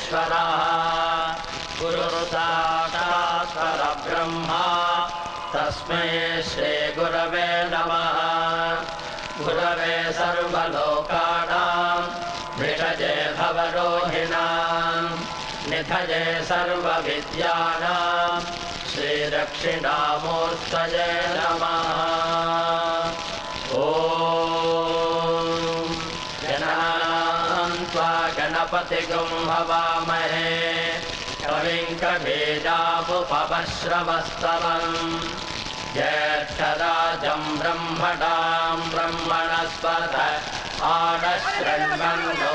परमेश्वरः गुरुसाक्षात् परब्रह्मा तस्मै श्री गुरवे नमः। गुरवे सर्वलोकानां भिषजे भवरोहिणां निधये सर्वविद्यानां श्रीदक्षिणामूर्तये नमः। ॐ गणानां त्वा गणपतिगुं हवामहे कविं कवीनामुपमश्रवस्तमम् ज्येष्ठराजं ब्रह्मणां ब्रह्मणस्पत आनशृण्वन्नो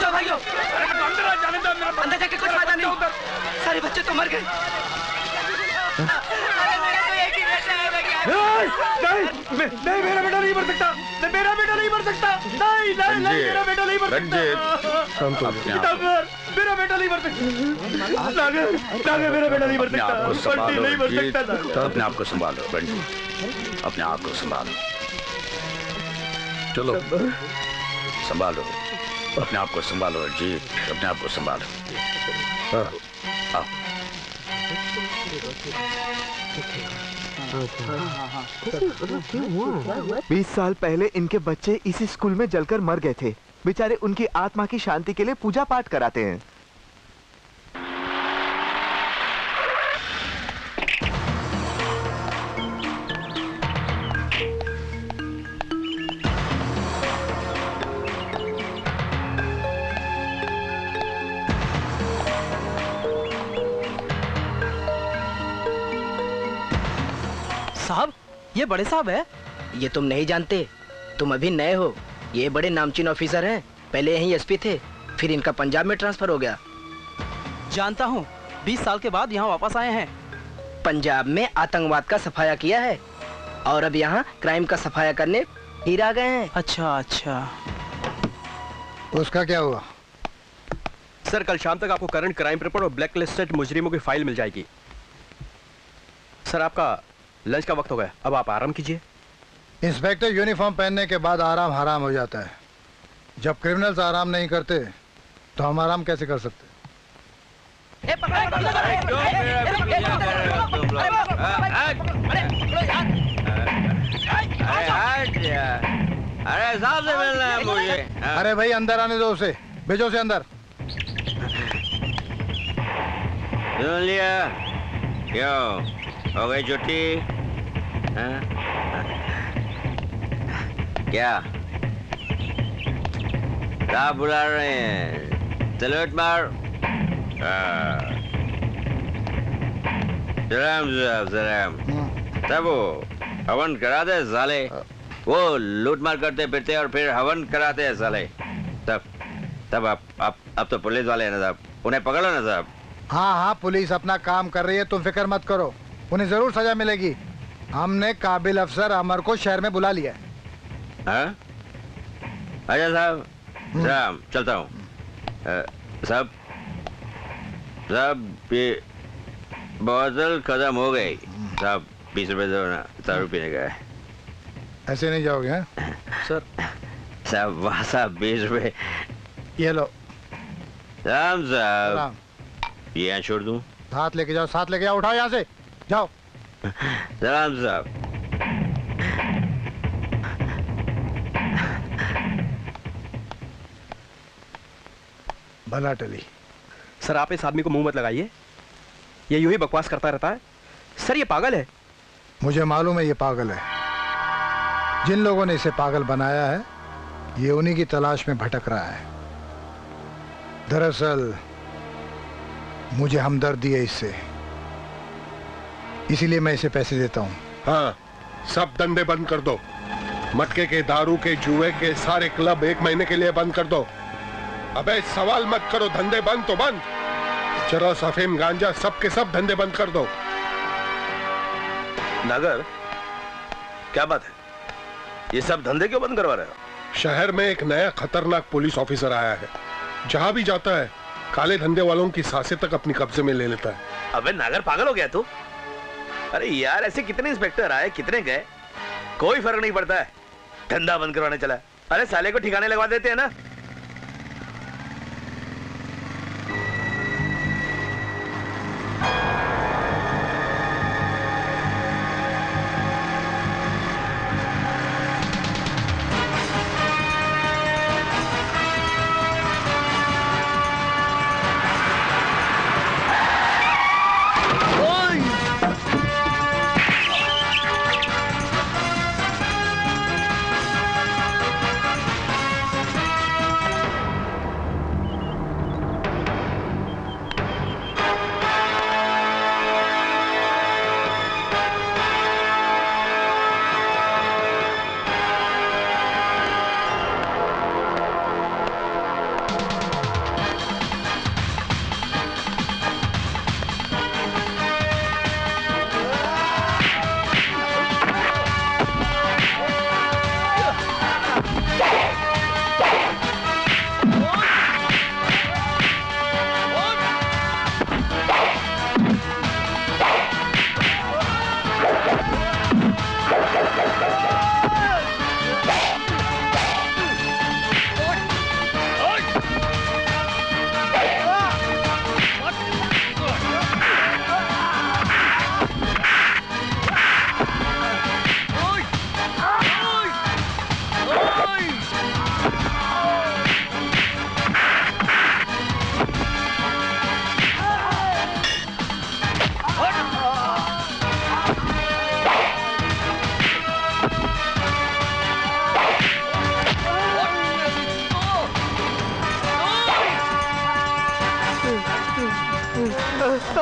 भाइयों, अंदर जाके कुछ फायदा नहीं, सारे बच्चे तो मर गए। नहीं, मेरा बेटा नहीं मर सकता, मेरा बेटा नहीं मर सकता, नहीं, मेरा बेटा नहीं मर सकता, मेरा बेटा नहीं मर सकता, नागर, मेरा बेटा नहीं मर सकता, नहीं मर सकता। अपने आप को संभालो बंटी, अपने आप को संभालो, चलो संभालो, अपने आप को संभालो जीत, अपने आप को संभालो। आओ। 20 साल पहले इनके बच्चे इसी स्कूल में जलकर मर गए थे। बेचारे उनकी आत्मा की शांति के लिए पूजा पाठ कराते हैं। साहब, ये बड़े साहब है। ये तुम नहीं जानते, तुम अभी नए हो। ये बड़े नामचीन ऑफिसर हैं, पहले यहीं एसपी थे, फिर इनका पंजाब में ट्रांसफर हो गया। जानता हूँ, 20 साल के बाद यहाँ वापस आए हैं। पंजाब में आतंकवाद का सफाया किया है और अब यहाँ क्राइम का सफाया करने फिर आ गए हैं। अच्छा। उसका क्या हुआ? सर, कल शाम तक आपको करंट क्राइम रिपोर्ट और ब्लैक लिस्टेड मुजरिमों की फाइल मिल जाएगी। सर, आपका लंच का वक्त हो गया, अब आप आराम कीजिए। इंस्पेक्टर, यूनिफॉर्म पहनने के बाद आराम हराम हो जाता है। जब क्रिमिनल्स आराम नहीं करते तो हम आराम कैसे कर सकते? अरे साहब से मिलना है मुझे। अरे भाई, अंदर आने दो उसे, भेजो उसे अंदर। सुन लिया? क्यों हो गई छुट्टी? क्या साहब बुला रहे हैं? सलूट मार। सलाम साहब, सलाम। तब वो हवन कराते साले, वो लूट मार करते फिरते और फिर हवन कराते हैं साले। तब आप तो पुलिस वाले हैं ना साहब, उन्हें पकड़ो ना साहब। हाँ, पुलिस अपना काम कर रही है, तुम फिक्र मत करो, उन्हें जरूर सजा मिलेगी। हमने काबिल अफसर अमर को शहर में बुला लिया है। हाँ? अच्छा साहब, चलता हूँ। साहब, ये बोतल खत्म हो गई साहब, 20 रुपए दो ना, दारू पीने का है। ऐसे नहीं जाओगे? हैं सर। साहब वाह साहब, 20 रुपए ये लो। साहब, ये यहाँ छोड़ दूँ? साथ लेके जाओ, साथ लेके जाओ, उठाओ यहाँ से, जाओ। सलाम साहब। भला टली। सर, आप इस आदमी को मुंह मत लगाइए, ये यूं ही बकवास करता रहता है। सर, ये पागल है। मुझे मालूम है ये पागल है। जिन लोगों ने इसे पागल बनाया है, ये उन्हीं की तलाश में भटक रहा है। दरअसल मुझे हमदर्दी है इससे, इसीलिए मैं इसे पैसे देता हूँ। हाँ, सब धंधे बंद कर दो। मटके के, दारू के, जुए के सारे क्लब 1 महीने के लिए बंद कर दो। अबे सवाल मत करो, धंधे बंद तो बंद। चरस, अफीम, गांजा, सब के सब धंधे बंद कर दो। नागर, क्या बात है? ये सब धंधे क्यों बंद करवा रहे हो? शहर में एक नया खतरनाक पुलिस ऑफिसर आया है। जहां भी जाता है काले धंधे वालों की सांसें तक अपनी कब्जे में ले लेता है। अबे नागर पागल हो गया तू? अरे यार ऐसे कितने इंस्पेक्टर आए, कितने गए, कोई फर्क नहीं पड़ता है। धंधा बंद करवाने चला। अरे साले को ठिकाने लगवा देते हैं ना।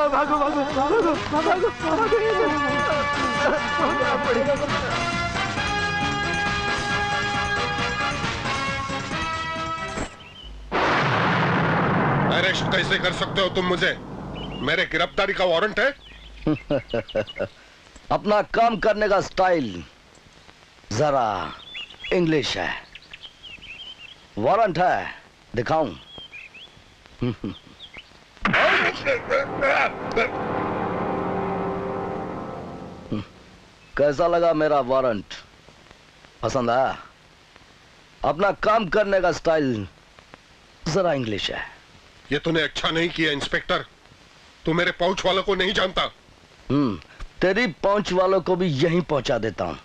भागो भागो भागो भागो अरेस्ट कैसे कर सकते हो तुम मुझे? मेरे गिरफ्तारी का वारंट है? अपना काम करने का स्टाइल जरा इंग्लिश है। वारंट है, दिखाऊं? कैसा लगा मेरा वारंट? पसंद आया? अपना काम करने का स्टाइल जरा इंग्लिश है। ये तूने अच्छा नहीं किया इंस्पेक्टर। तू मेरे पहुंच वालों को नहीं जानता। तेरी पहुंच वालों को भी यहीं पहुंचा देता हूं।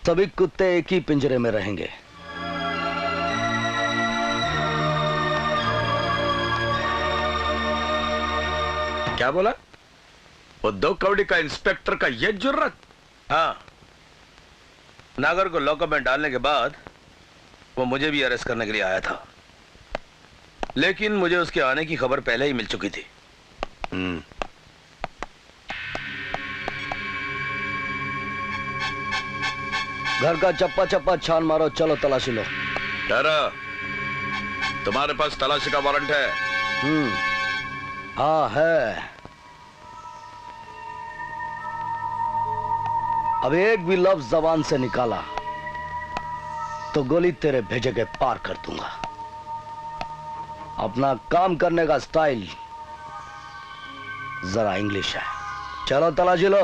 सभी कुत्ते एक ही पिंजरे में रहेंगे। क्या बोला? उद्योग कवड़ी का इंस्पेक्टर का ये जुर्रत? हाँ, नागर को लॉकअप में डालने के बाद वो मुझे भी अरेस्ट करने के लिए आया था, लेकिन मुझे उसके आने की खबर पहले ही मिल चुकी थी। घर का चप्पा चप्पा छान मारो, चलो तलाशी लो। डरा, तुम्हारे पास तलाशी का वारंट है? हाँ है। अब एक भी लफ्ज जबान से निकाला तो गोली तेरे भेजे के पार कर दूंगा। अपना काम करने का स्टाइल जरा इंग्लिश है। चलो तलाशी लो।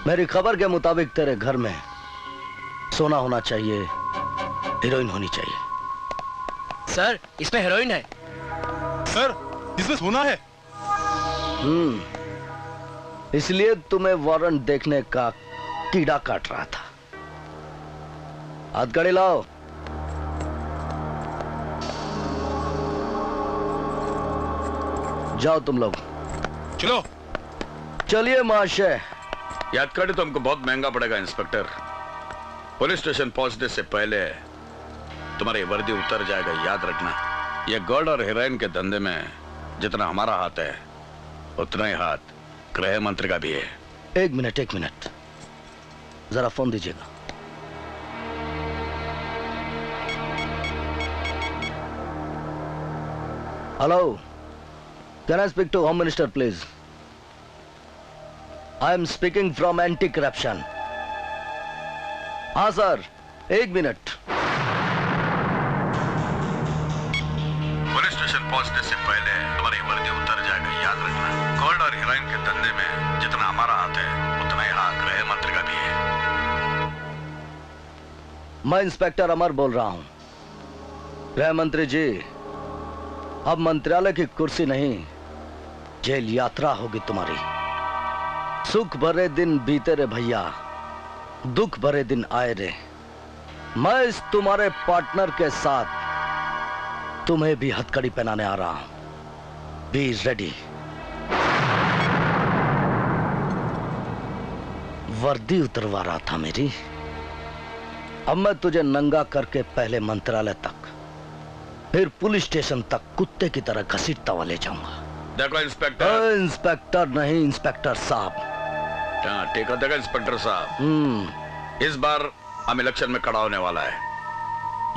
मेरी खबर के मुताबिक तेरे घर में सोना होना चाहिए, हीरोइन होनी चाहिए। सर, इसमें हीरोइन है। सर, इसमें सोना है। इसलिए तुम्हें वारंट देखने का कीड़ा काट रहा था। हथकड़ी लाओ। जाओ तुम लोग। चलो। चलिए महाशय। हथकड़ी तो हमको बहुत महंगा पड़ेगा इंस्पेक्टर। पुलिस स्टेशन पहुंचने से पहले तुम्हारी वर्दी उतर जाएगा, याद रखना। ये गोल्ड और हीरोइन के धंधे में जितना हमारा हाथ है उतना ही हाथ गृह मंत्री का भी है। एक मिनट, जरा फोन दीजिएगा। Hello, can I speak to home minister please? I am speaking from anti corruption. हाँ सर, एक मिनट। पुलिस स्टेशन मैं इंस्पेक्टर अमर बोल रहा हूं। गृह मंत्री जी, अब मंत्रालय की कुर्सी नहीं, जेल यात्रा होगी तुम्हारी। सुख भरे दिन बीते रे भैया, दुख भरे दिन आए रे। मैं इस तुम्हारे पार्टनर के साथ तुम्हें भी हथकड़ी पहनाने आ रहा हूं। Be ready. वर्दी उतरवा रहा था मेरी, अब मैं तुझे नंगा करके पहले मंत्रालय तक, फिर पुलिस स्टेशन तक कुत्ते की तरह घसीटता हुआ ले जाऊंगा। देखो इंस्पेक्टर। इंस्पेक्टर नहीं, इंस्पेक्टर साहब। हाँ, टेका देखा इंस्पेक्टर साहब। इस बार हम इलेक्शन में खड़ा होने वाला है।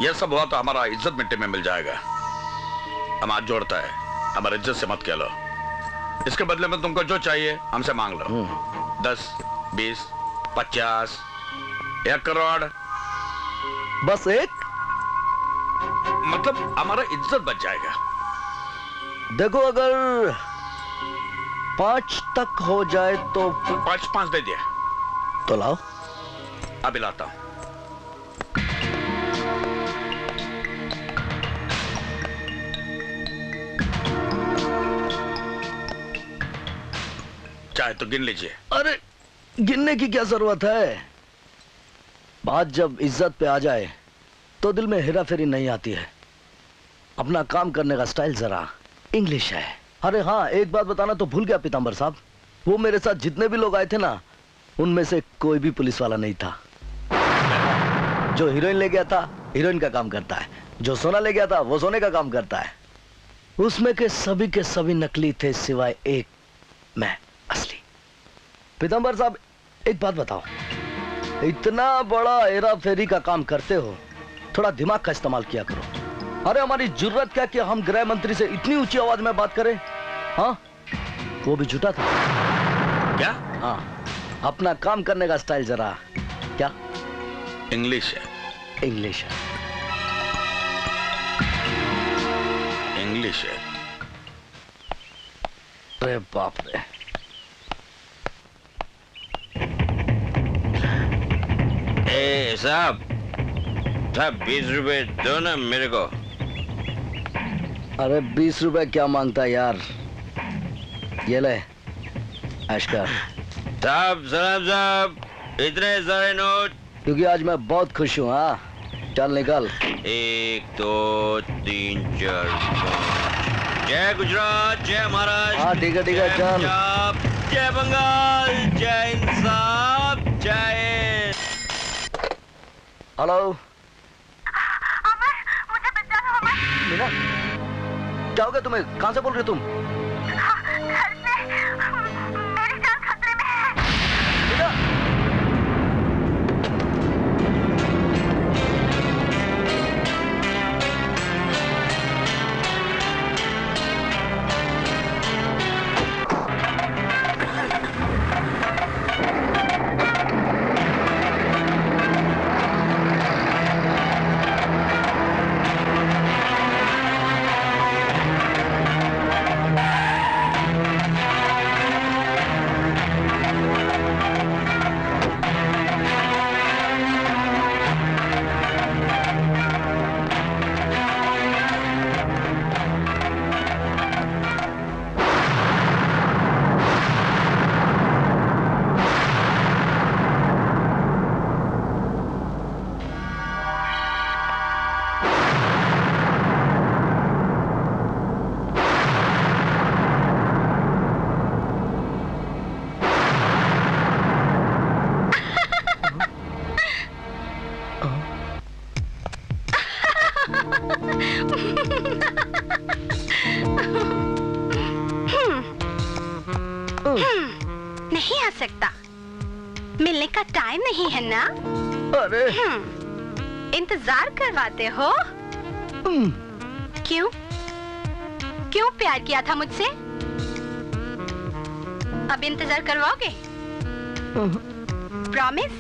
यह सब हुआ तो हमारा इज्जत मिट्टी में मिल जाएगा। हम हाथ जोड़ता है, हमारी इज्जत से मत खेलो। इसके बदले में तुमको जो चाहिए हमसे मांग लो। 10, 20, 50, 1 करोड़। बस एक? मतलब हमारा इज्जत बच जाएगा। देखो अगर 5 तक हो जाए तो 5 दे दिया तो लाओ। अभी लाता हूं। चाहे तो गिन लीजिए। अरे गिनने की क्या जरूरत है? बात जब इज्जत पे आ जाए तो दिल में हेरा फेरी नहीं आती है। अपना काम करने का स्टाइल जरा इंग्लिश है। अरे हाँ, एक बात बताना तो भूल गया पीतांबर साहब, वो मेरे साथ जितने भी लोग आए थे ना, उनमें से कोई भी पुलिस वाला नहीं था। जो हीरोइन ले गया था, हीरोइन का काम करता है। जो सोना ले गया था, वो सोने का काम करता है। उसमें के सभी नकली थे सिवाय एक, मैं असली। पीतांबर साहब एक बात बताओ, इतना बड़ा हेरा फेरी का काम करते हो, थोड़ा दिमाग का इस्तेमाल किया करो। अरे हमारी जरूरत क्या कि हम गृह मंत्री से इतनी ऊंची आवाज में बात करें? हाँ, वो भी झूठा था क्या? हाँ, अपना काम करने का स्टाइल जरा क्या इंग्लिश है। इंग्लिश है, इंग्लिश है। अरे बाप रे। ए साहब, 20 रुपए दो ना मेरे को। अरे 20 रुपए क्या मांगता है यार, ये ले अशकर। साहब सलाम साहब, इतने सारे नोट। क्योंकि आज मैं बहुत खुश हूँ। हाँ चल निकल। 1, 2, 3, 4, 5। जय गुजरात, जय महाराष्ट्र। हाँ ठीक है चल। जय बंगाल, जय इंसाफ, जय। हेलो अमर, मुझे बचा लो अमर। मीना, क्या हो गया तुम्हें? कहाँ से बोल रहे हो तुम? घर से, मेरी जान खतरे में है। मीना, नहीं आ सकता, मिलने का टाइम नहीं है ना। अरे इंतजार करवाते हो? क्यों क्यों प्यार किया था मुझसे? अब इंतजार करवाओगे? प्रॉमिस?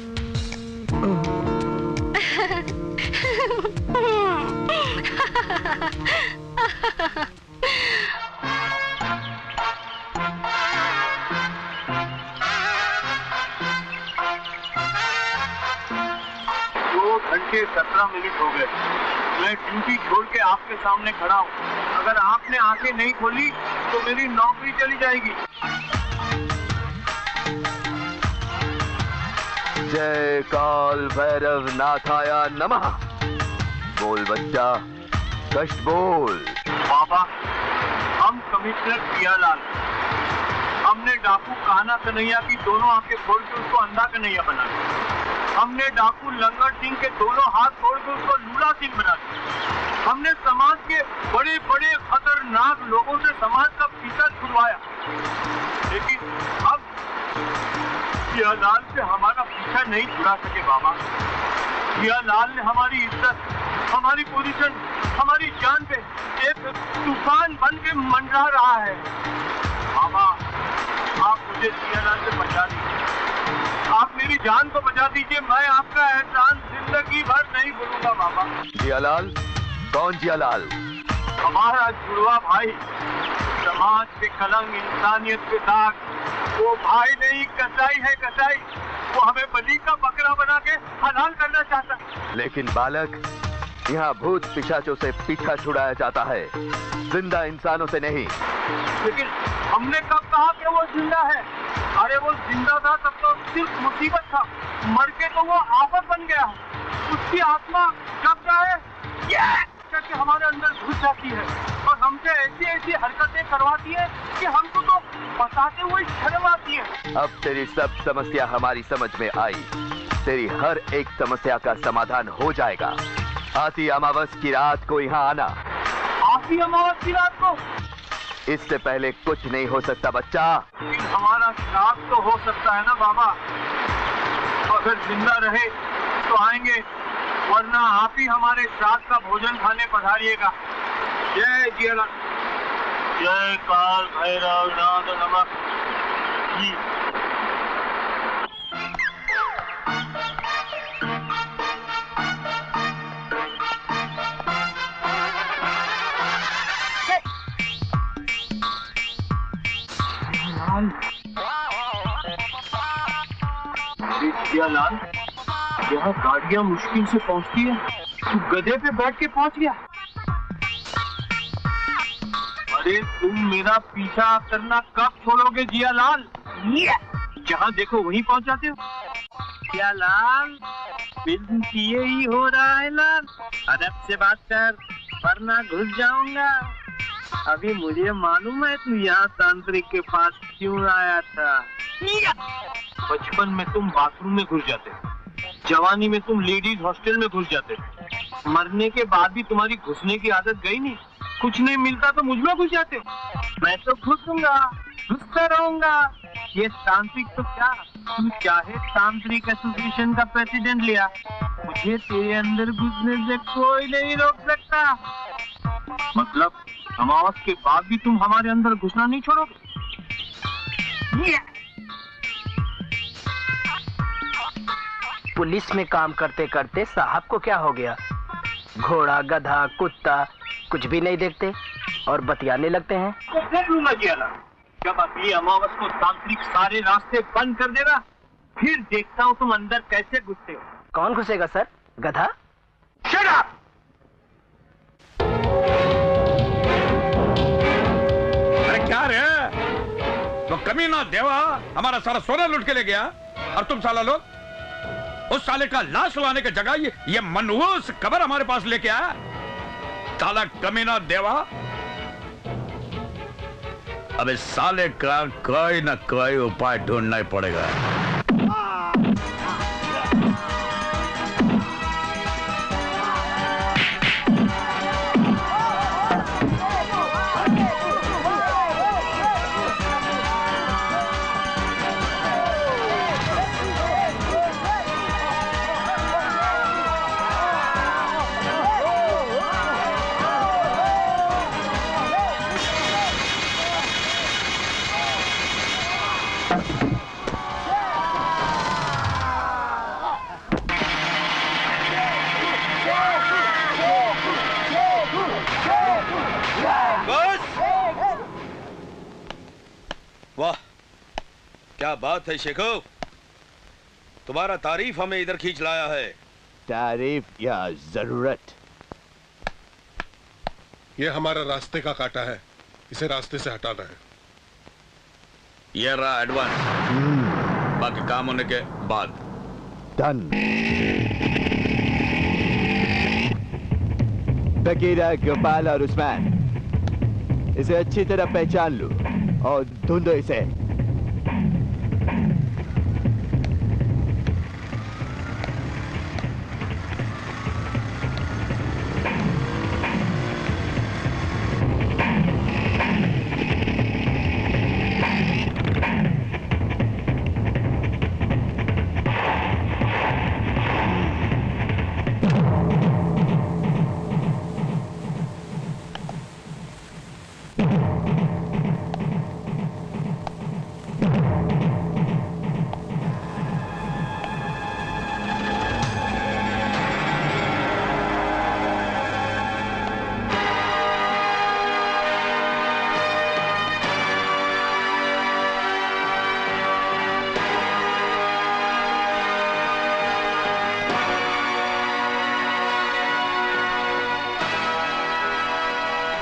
के 17 मिनट हो गए। मैं ड्यूटी छोड़ के आपके सामने खड़ा हूँ। अगर आपने आंखें नहीं खोली तो मेरी नौकरी चली जाएगी। जय काल भैरव नाथाया नमः। बोल बच्चा, कष्ट बोल। बाबा, हम कमिश्नर प्रियालाल, हमने डाकू कान्हा कन्हैया की दोनों आंखें फोड़ के उसको अंधा कन्हैया बना दिया। हमने डाकू लंगड़ सिंह के दोनों हाथ तोड़ के उसको लूला सिंह बना दिया। हमने समाज के बड़े बड़े खतरनाक लोगों से समाज का पीछा छुड़वाया, लेकिन अब प्रियालाल से हमारा पीछा नहीं छुड़ा सके। बाबा, प्रियालाल ने हमारी इज्जत, हमारी पोजीशन, हमारी जान पे एक तूफान बन के मंडरा रहा है। बाबा, आप मुझे प्रियालाल से बचा दीजिए, आप मेरी जान को बचा दीजिए। मैं आपका एहसान जिंदगी भर नहीं भूलूंगा। बाबा। जियालाल? कौन जियालाल? हमारा जुड़वा भाई, समाज पे कलंक, इंसानियत पे दाग। वो भाई नहीं, कसाई है कसाई। वो हमें बलि का बकरा बना के हलाल करना चाहता है। लेकिन बालक, यहाँ भूत पिशाचों से पीछा छुड़ाया जाता है, जिंदा इंसानों से नहीं। लेकिन हमने कब कहा कि वो जिंदा है? अरे वो जिंदा था तब तो सिर्फ मुसीबत था, मर के तो वो आफत बन गया। उसकी आत्मा जब जाए करके हमारे अंदर घुस जाती है और हमसे ऐसी ऐसी हरकतें करवाती है कि हमको तो बताते हुए शर्म आती है। अब तेरी सब समस्या हमारी समझ में आई। तेरी हर एक समस्या का समाधान हो जाएगा। आती अमावस की रात को यहाँ आना। आती अमावस की रात को? इससे पहले कुछ नहीं हो सकता बच्चा। लेकिन हमारा श्राद्ध तो हो सकता है ना बाबा? अगर जिंदा रहे तो आएंगे, वरना आप ही हमारे श्राद्ध का भोजन खाने पधारिएगा। जय जियालाल। जय काल भैरव नाथ नमः। जी। जियालाल, यहाँ गाड़ियाँ मुश्किल से पहुँचती है, तू गधे पे बैठ के पहुँच गया। अरे तुम मेरा पीछा करना कब छोड़ोगे जियालाल? जहाँ देखो वहीं पहुँच जाते हो। जियालाल, बिल्कुल ये ही हो रहा है लाल। अदब से बात कर, वरना घुस जाऊंगा। अभी मुझे मालूम है तू यहाँ तांत्रिक के पास क्यों आया था। बचपन में तुम बाथरूम में घुस जाते, जवानी में तुम लेडीज हॉस्टल में घुस जाते, मरने के बाद भी तुम्हारी घुसने की आदत गई नहीं। कुछ नहीं मिलता तो मुझ में घुस जाते हो। मैं तो घुसूंगा, घुसता रहूंगा। ये तांत्रिक तो क्या, तू चाहे तांत्रिक एसोसिएशन का प्रेसिडेंट लिया, मुझे तेरे अंदर घुसने से कोई नहीं रोक सकता। मतलब अमावस के बाद भी तुम हमारे अंदर घुसना नहीं छोड़ोगे? पुलिस में काम करते करते साहब को क्या हो गया? घोड़ा, गधा, कुत्ता कुछ भी नहीं देखते और बतियाने लगते हैं। तो देख लूंगा जियालाल, जब अगली अमावस को तांत्रिक सारे रास्ते बंद कर देगा, फिर देखता हूँ तुम अंदर कैसे घुसते हो। कौन घुसेगा सर? गधा? Shut up! अरे क्या रे, तो कमीना देवा हमारा सारा सोना लूट के ले गया और तुम साला लोग उस साले का लाश लाने की जगह ये मनहूस कब्र हमारे पास लेके आया। साला कमीना देवा, अब इस साले का कोई ना कोई उपाय ढूंढना ही पड़ेगा। वाह, क्या बात है शेखो, तुम्हारा तारीफ हमें इधर खींच लाया है। तारीफ या जरूरत? ये हमारा रास्ते का कांटा है, इसे रास्ते से हटाना है। ये रहा एडवांस, बाकी काम होने के बाद। डन। बकीरा, गोपाल और उस्मान, इसे अच्छी तरह पहचान लो और ढूंढो इसे।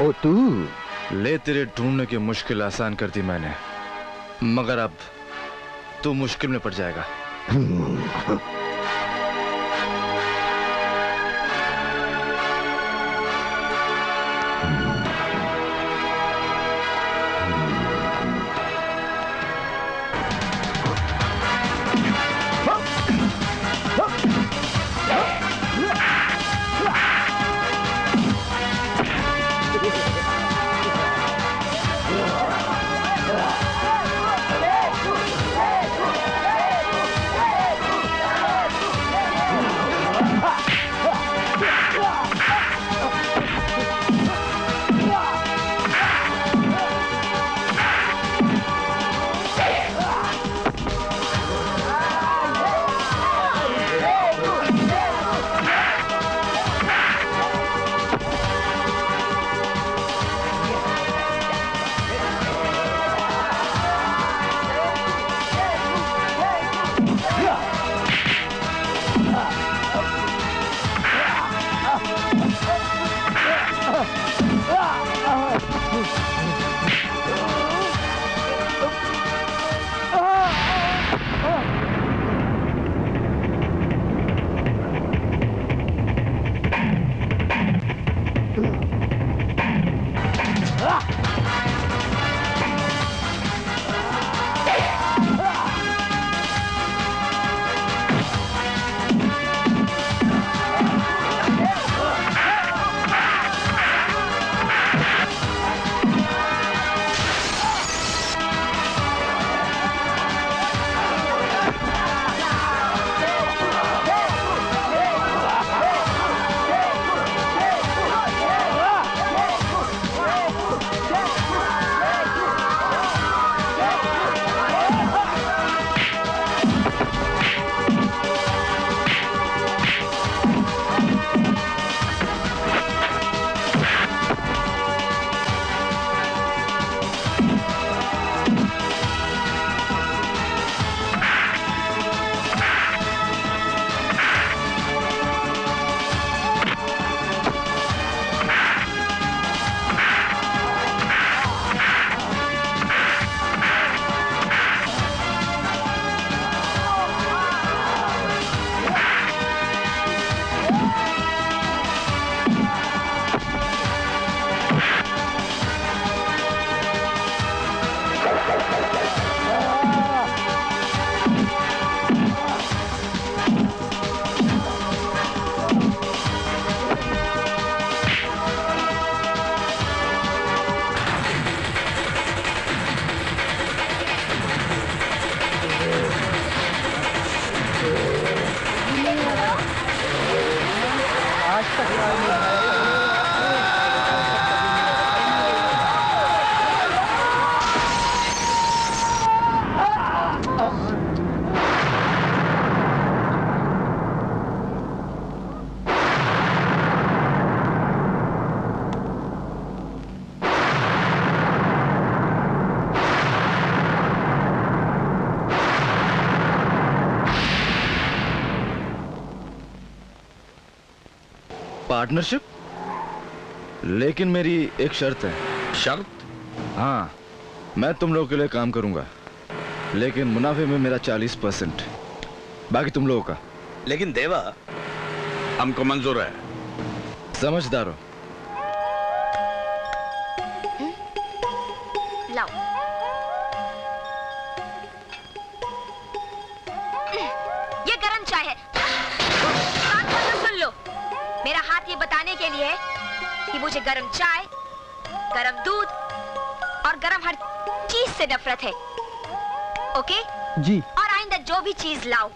ओ तू, ले तेरे ढूंढने की मुश्किल आसान कर दी मैंने, मगर अब तू मुश्किल में पड़ जाएगा। पार्टनरशिप, लेकिन मेरी एक शर्त है। शर्त? हाँ, मैं तुम लोगों के लिए काम करूंगा, लेकिन मुनाफे में मेरा 40%, बाकी तुम लोगों का। लेकिन देवा, हमको मंजूर है। समझदार हो। लाओ। ये गरम चाय है। कान खोल कर सुन लो। मेरा हाथ ये बताने के लिए है कि मुझे गरम चाय, गरम दूध और गरम हर चीज से नफरत है। ओके? जी। और आइंदा जो भी चीज लाओ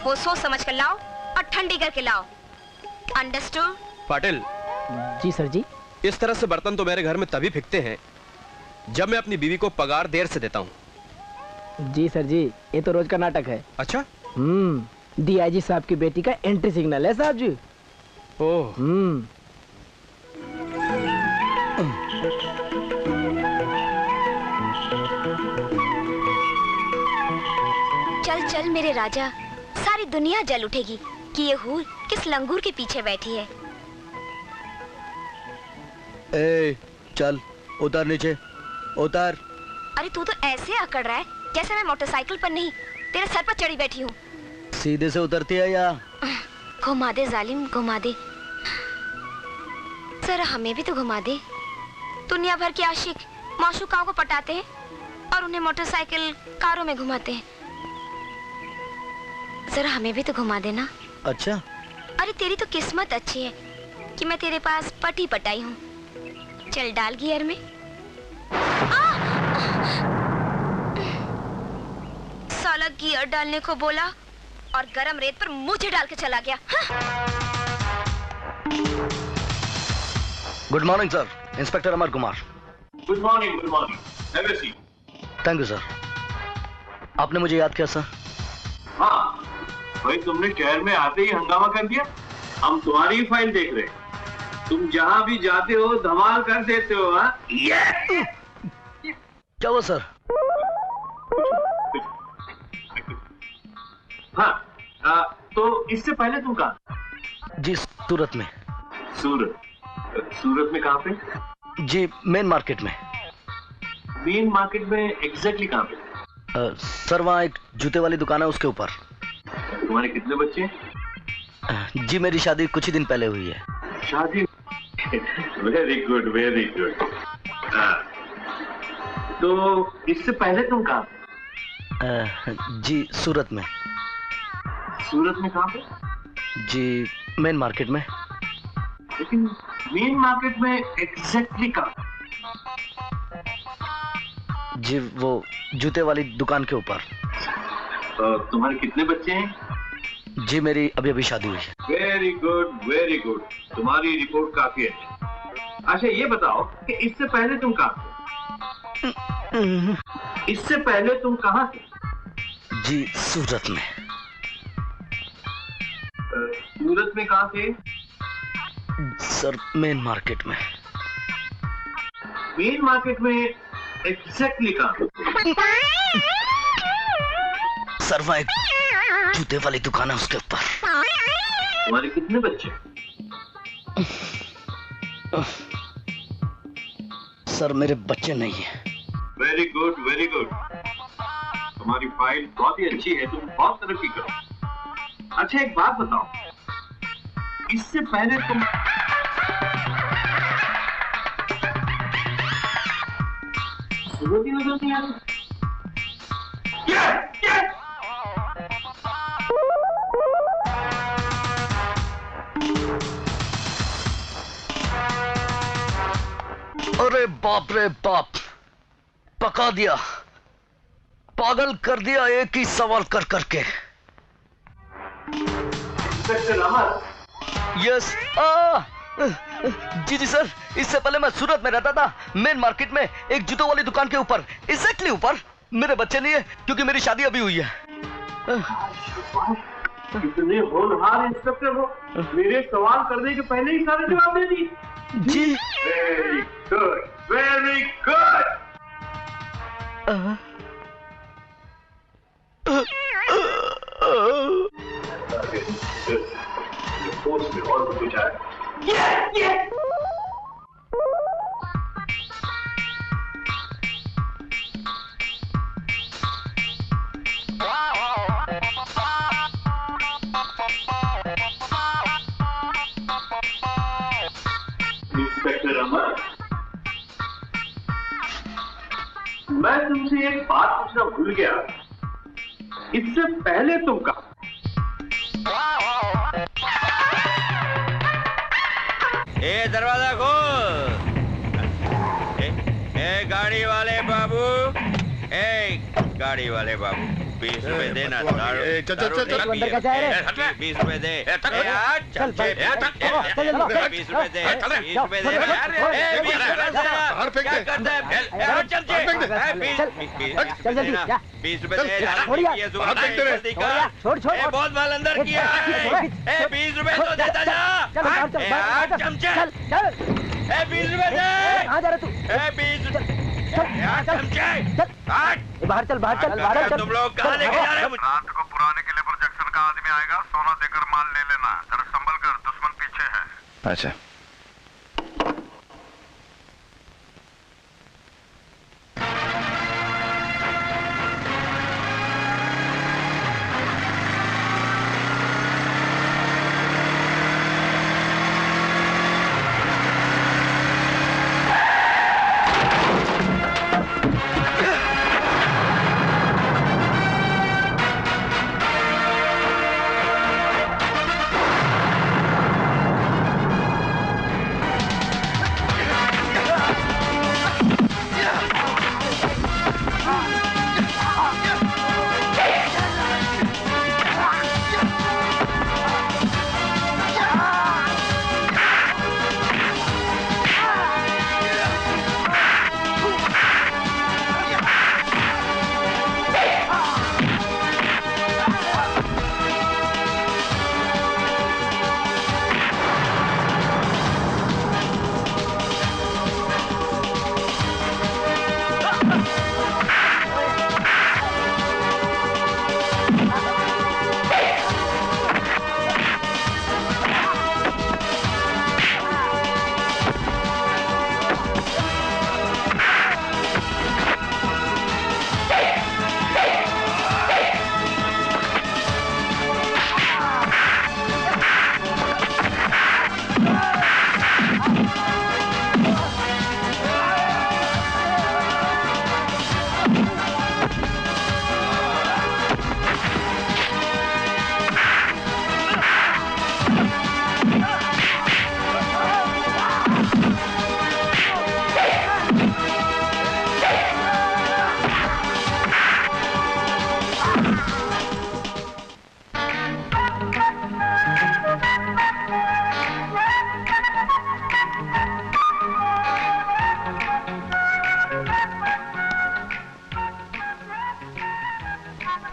वो सोच समझ कर लाओ और ठंडी करके लाओ। अंडरस्टूड? पाटिल। जी सर जी। इस तरह से बर्तन तो मेरे घर में तभी फेंकते हैं जब मैं अपनी बीवी को पगार देर से देता हूँ। जी सर जी, ये तो रोज का नाटक है। अच्छा? डीआईजी साहब की बेटी का एंट्री सिग्नल है साहब जी। ओह। चल चल मेरे राजा, सारी दुनिया जल उठेगी कि ये हूर किस लंगूर के पीछे बैठी है। ए, चल उतर नीचे, उतर। अरे तू तो ऐसे अकड़ रहा है जैसे मैं मोटरसाइकिल पर नहीं तेरे सर पर चढ़ी बैठी हूँ। सीधे से उतरती है या? घुमा दे जालिम, घुमा दे जरा, हमें भी तो घुमा दे। दुनिया भर के आशिक माशूकाओं को पटाते हैं और उन्हें मोटरसाइकिल कारों में घुमाते हैं। जरा हमें भी तो घुमा देना। अच्छा। अरे तेरी तो किस्मत अच्छी है कि मैं तेरे पास पटी पटाई हूँ। चल डाल गियर में। साला गियर डालने को बोला और गरम रेत पर मुझे डाल के चला गया। Good morning sir, inspector Amar Kumar. Good morning, good morning. Have a seat. Thank you sir. आपने मुझे याद किया सर? हाँ भाई, तुमने शहर में आते ही हंगामा कर दिया। हम तुम्हारी ही फाइल देख रहे हैं। तुम जहां भी जाते हो धमाल कर देते हो। हाँ क्या हुआ सर? हाँ, तो इससे पहले तुम कहाँ? जी सूरत में। सूरत? सूरत में कहाँ पे? जी मेन मार्केट में। मेन मार्केट में एग्जैक्टली कहाँ पे? सर वहाँ एक जूते वाली दुकान है, उसके ऊपर। तुम्हारे कितने बच्चे हैं? जी मेरी शादी कुछ ही दिन पहले हुई है। शादी? Very good, very good. तो इससे पहले तुम कहाँ? जी सूरत में। सूरत में कहाँ पे? जी मेन मार्केट में। लेकिन मेन मार्केट में एग्जैक्टली कहाँ? जी वो जूते वाली दुकान के ऊपर। तुम्हारे कितने बच्चे हैं? जी मेरी अभी अभी शादी हुई है। Very good, very good. तुम्हारी रिपोर्ट काफी अच्छी। अच्छा ये बताओ कि इससे पहले तुम कहाँ थे? इससे पहले तुम कहाँ थे? जी सूरत में। सूरत में कहाँ थे? सर मेन मार्केट में। मेन मार्केट में एग्जैक्टली कहाँ? सर वहाँ एक जूते वाली दुकान है, उसके ऊपर। तुम्हारे कितने बच्चे? सर मेरे बच्चे नहीं हैं। Very good, very good. तुम्हारी फाइल बहुत ही अच्छी है, तुम बहुत तरक्की करो। अच्छा एक बात बताओ, इससे पहले तुम सूरत ही नजर नहीं आ रही? अरे बाप रे बाप, पका दिया, पागल कर दिया एक ही सवाल कर करके। यस जी सर, इससे पहले मैं सूरत में रहता था, मेन मार्केट में एक जूतों वाली दुकान के ऊपर, एग्जैक्टली ऊपर। मेरे बच्चे नहीं है क्योंकि मेरी शादी अभी हुई है। कितने होनहार इंस्पेक्टर हो, मेरे सवाल करने के पहले ही सारे जवाब दे दिए। जी very good, very good. Force में और कुछ आए। इंस्पेक्टर अमर, मैं तुमसे एक बात पूछना भूल गया। इससे पहले तुम कहा? ए दरवाजा खोल। ए गाड़ी वाले बाबू, ए गाड़ी वाले बाबू, 20 रुपए देना। चल अंदर का जाए रे। 20 रुपए दे। चल 20 रुपए दे। 20 रुपए दे। 20 रुपए दे। बाहर फेंक दे। क्या करता है? चल 20 रुपए दे। छोड़ बहुत माल अंदर किया। 20 रुपए तो देता जा। चमचे 20 रुपए दे। कहाँ जा रहा तू? 20 बाहर चल तुम लोग कहाँ लेके जा रहे हो? रात को पुराने किले पर जंक्शन का आदमी आएगा, सोना देकर माल ले लेना। जरा संभल कर, दुश्मन पीछे है। अच्छा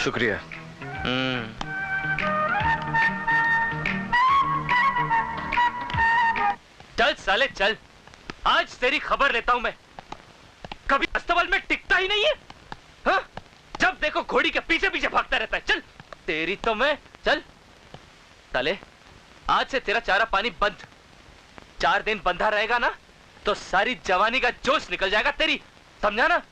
शुक्रिया। चल साले चल, आज तेरी खबर लेता हूं मैं। कभी अस्तबल में टिकता ही नहीं है हा? जब देखो घोड़ी के पीछे पीछे भागता रहता है। चल तेरी तो मैं। चल साले, आज से तेरा चारा पानी बंद। 4 दिन बंधा रहेगा ना तो सारी जवानी का जोश निकल जाएगा तेरी, समझा ना?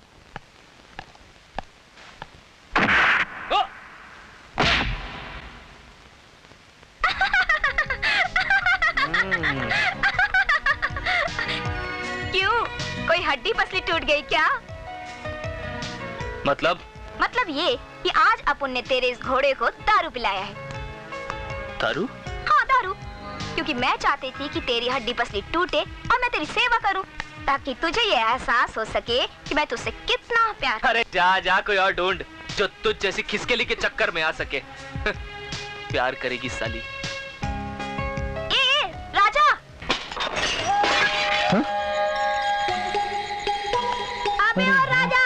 क्यों, कोई हड्डी पसली टूट गई क्या? मतलब ये कि आज अपुन ने तेरे इस घोड़े को दारू पिलाया है। दारू? हाँ दारू, क्योंकि मैं चाहती थी कि तेरी हड्डी पसली टूटे और मैं तेरी सेवा करूं, ताकि तुझे ये एहसास हो सके कि मैं तुझसे कितना प्यार। अरे जा जा, कोई और ढूंढ जो तुझ जैसी खिसकेली के चक्कर में आ सके। प्यार करेगी साली। ए राजा, अबे और राजा,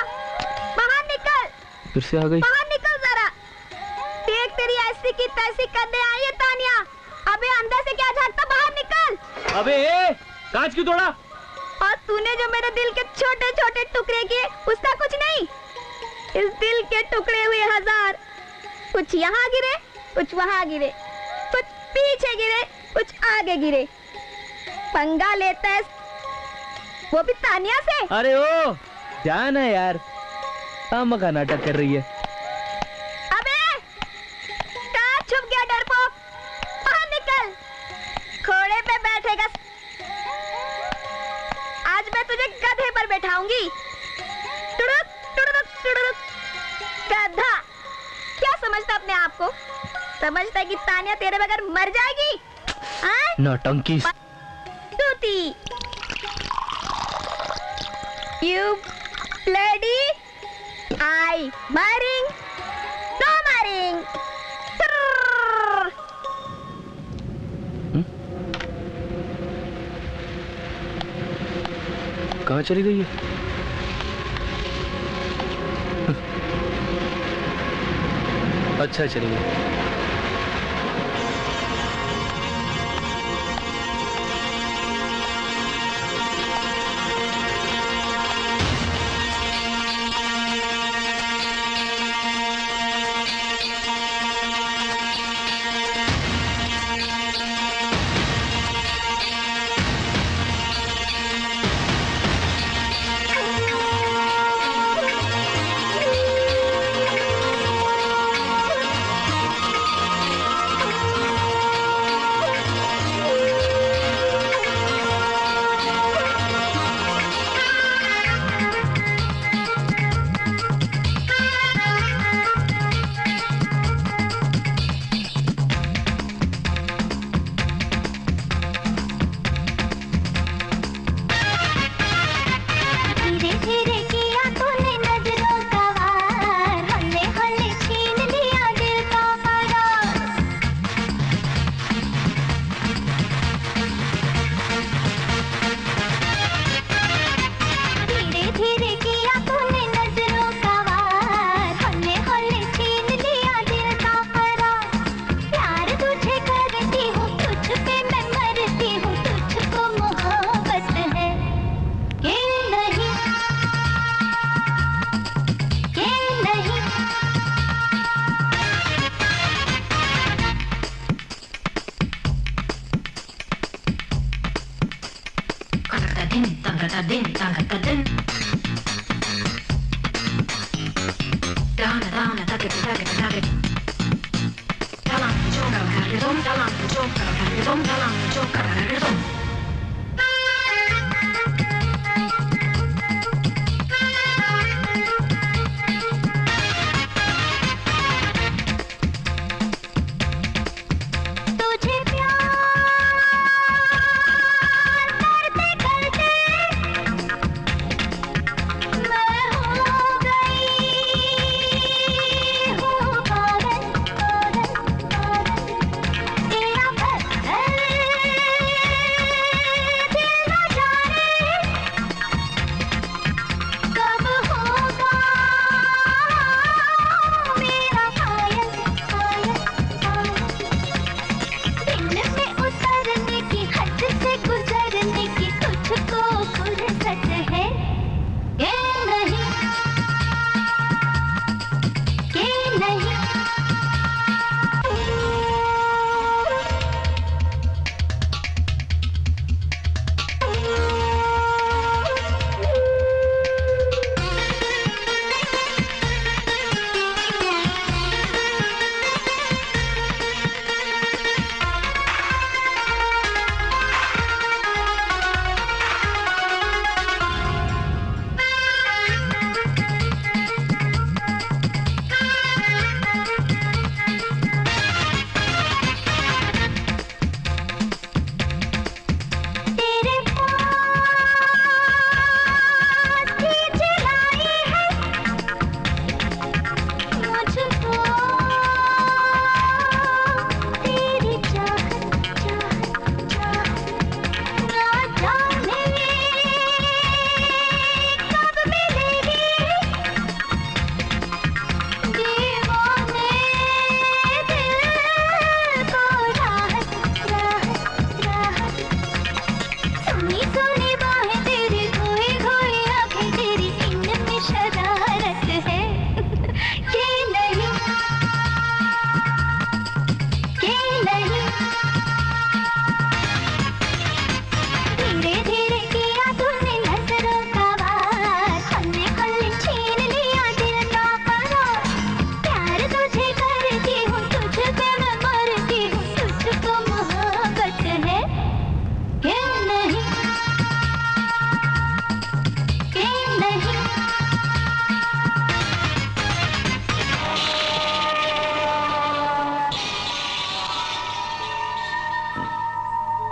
बाहर निकल। फिर से आ गई। बाहर निकल जरा, देख तेरी ऐसी की तैसी करने आई है तानिया। अबे अंदर से क्या झांकता, बाहर निकल। अबे कांच क्यों तोड़ा? और तूने जो मेरे दिल के छोटे छोटे टुकड़े किए, उसका कुछ नहीं। इस दिल के टुकड़े हुए 1000, कुछ यहाँ गिरे, कुछ वहाँ गिरे, कुछ पीछे गिरे, कुछ आगे गिरे। पंगा लेता है वो भी तानिया से। अरे ओ ध्यान है यार, अम्मा का नाटक कर रही है। अबे कहाँ छुप गया डरपोक, बाहर निकल। घोड़े पे बैठेगा, आज मैं तुझे गधे पर बैठाऊंगी। टुड़ुक टुड़ुक टुड़ुक गधा। क्या समझता अपने आप को? समझता है कि तानिया तेरे बगैर मर जाएगी? नौटंकी। तूती। You bloody I maring, no maring. कहाँ चली गई है? अच्छा चली गई।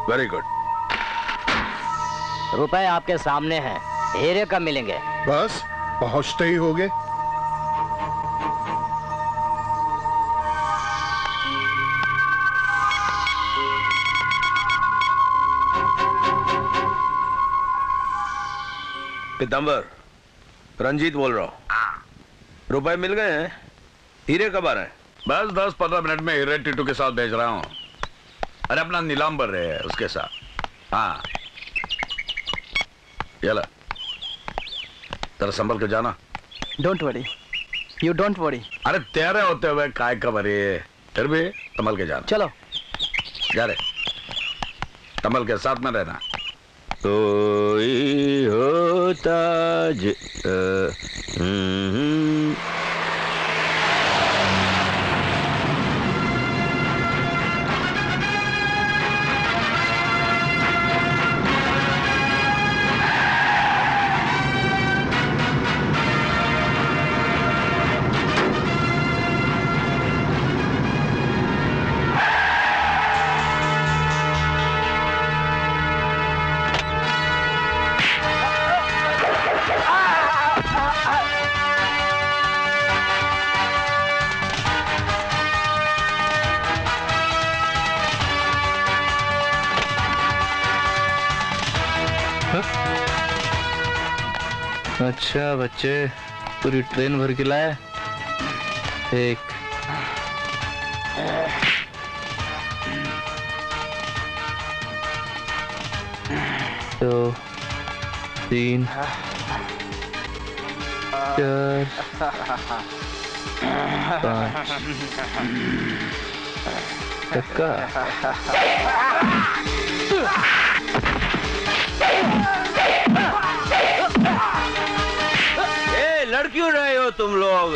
Very good. रुपए आपके सामने हैं, हीरे कब मिलेंगे? बस पहुंचते ही होगे। पीताम्बर, रंजीत बोल रहा हूँ। रुपए मिल गए हैं, हीरे कब आ रहे हैं? बस 10-15 मिनट में हीरे टीटू के साथ भेज रहा हूँ। अरे अपना नीलाम बढ़ रहे हैं उसके साथ। हाँ चला, तेरा संभल के जाना। Don't worry, you don't worry. अरे तेरे होते हुए काय का भरी, फिर भी संभल के जाना। चलो जा रहे, संभल के साथ में रहना। कोई होता अच्छा बच्चे, पूरी ट्रेन भर के लाए। 1 2 3 4 5 टक्का। लड़ क्यों रहे हो तुम लोग?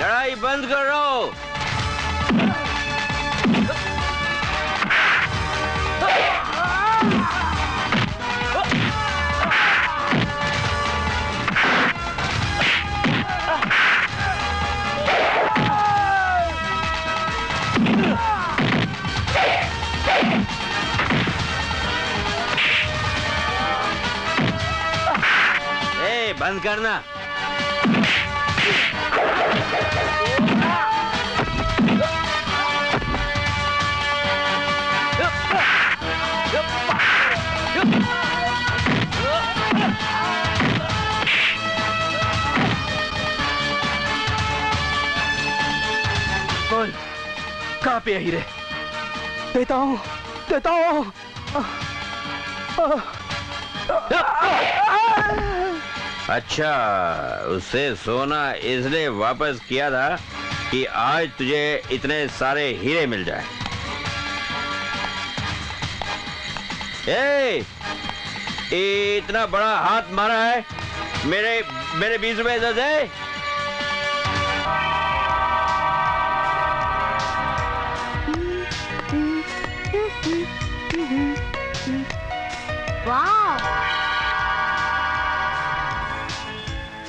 लड़ाई बंद करो। बंद करना। बोल, कहाँ पे है हीरे? देता हूँ, देता हूँ। अच्छा, उसे सोना इसलिए वापस किया था कि आज तुझे इतने सारे हीरे मिल जाए। इतना बड़ा हाथ मारा है, मेरे 20 रुपए दे दे।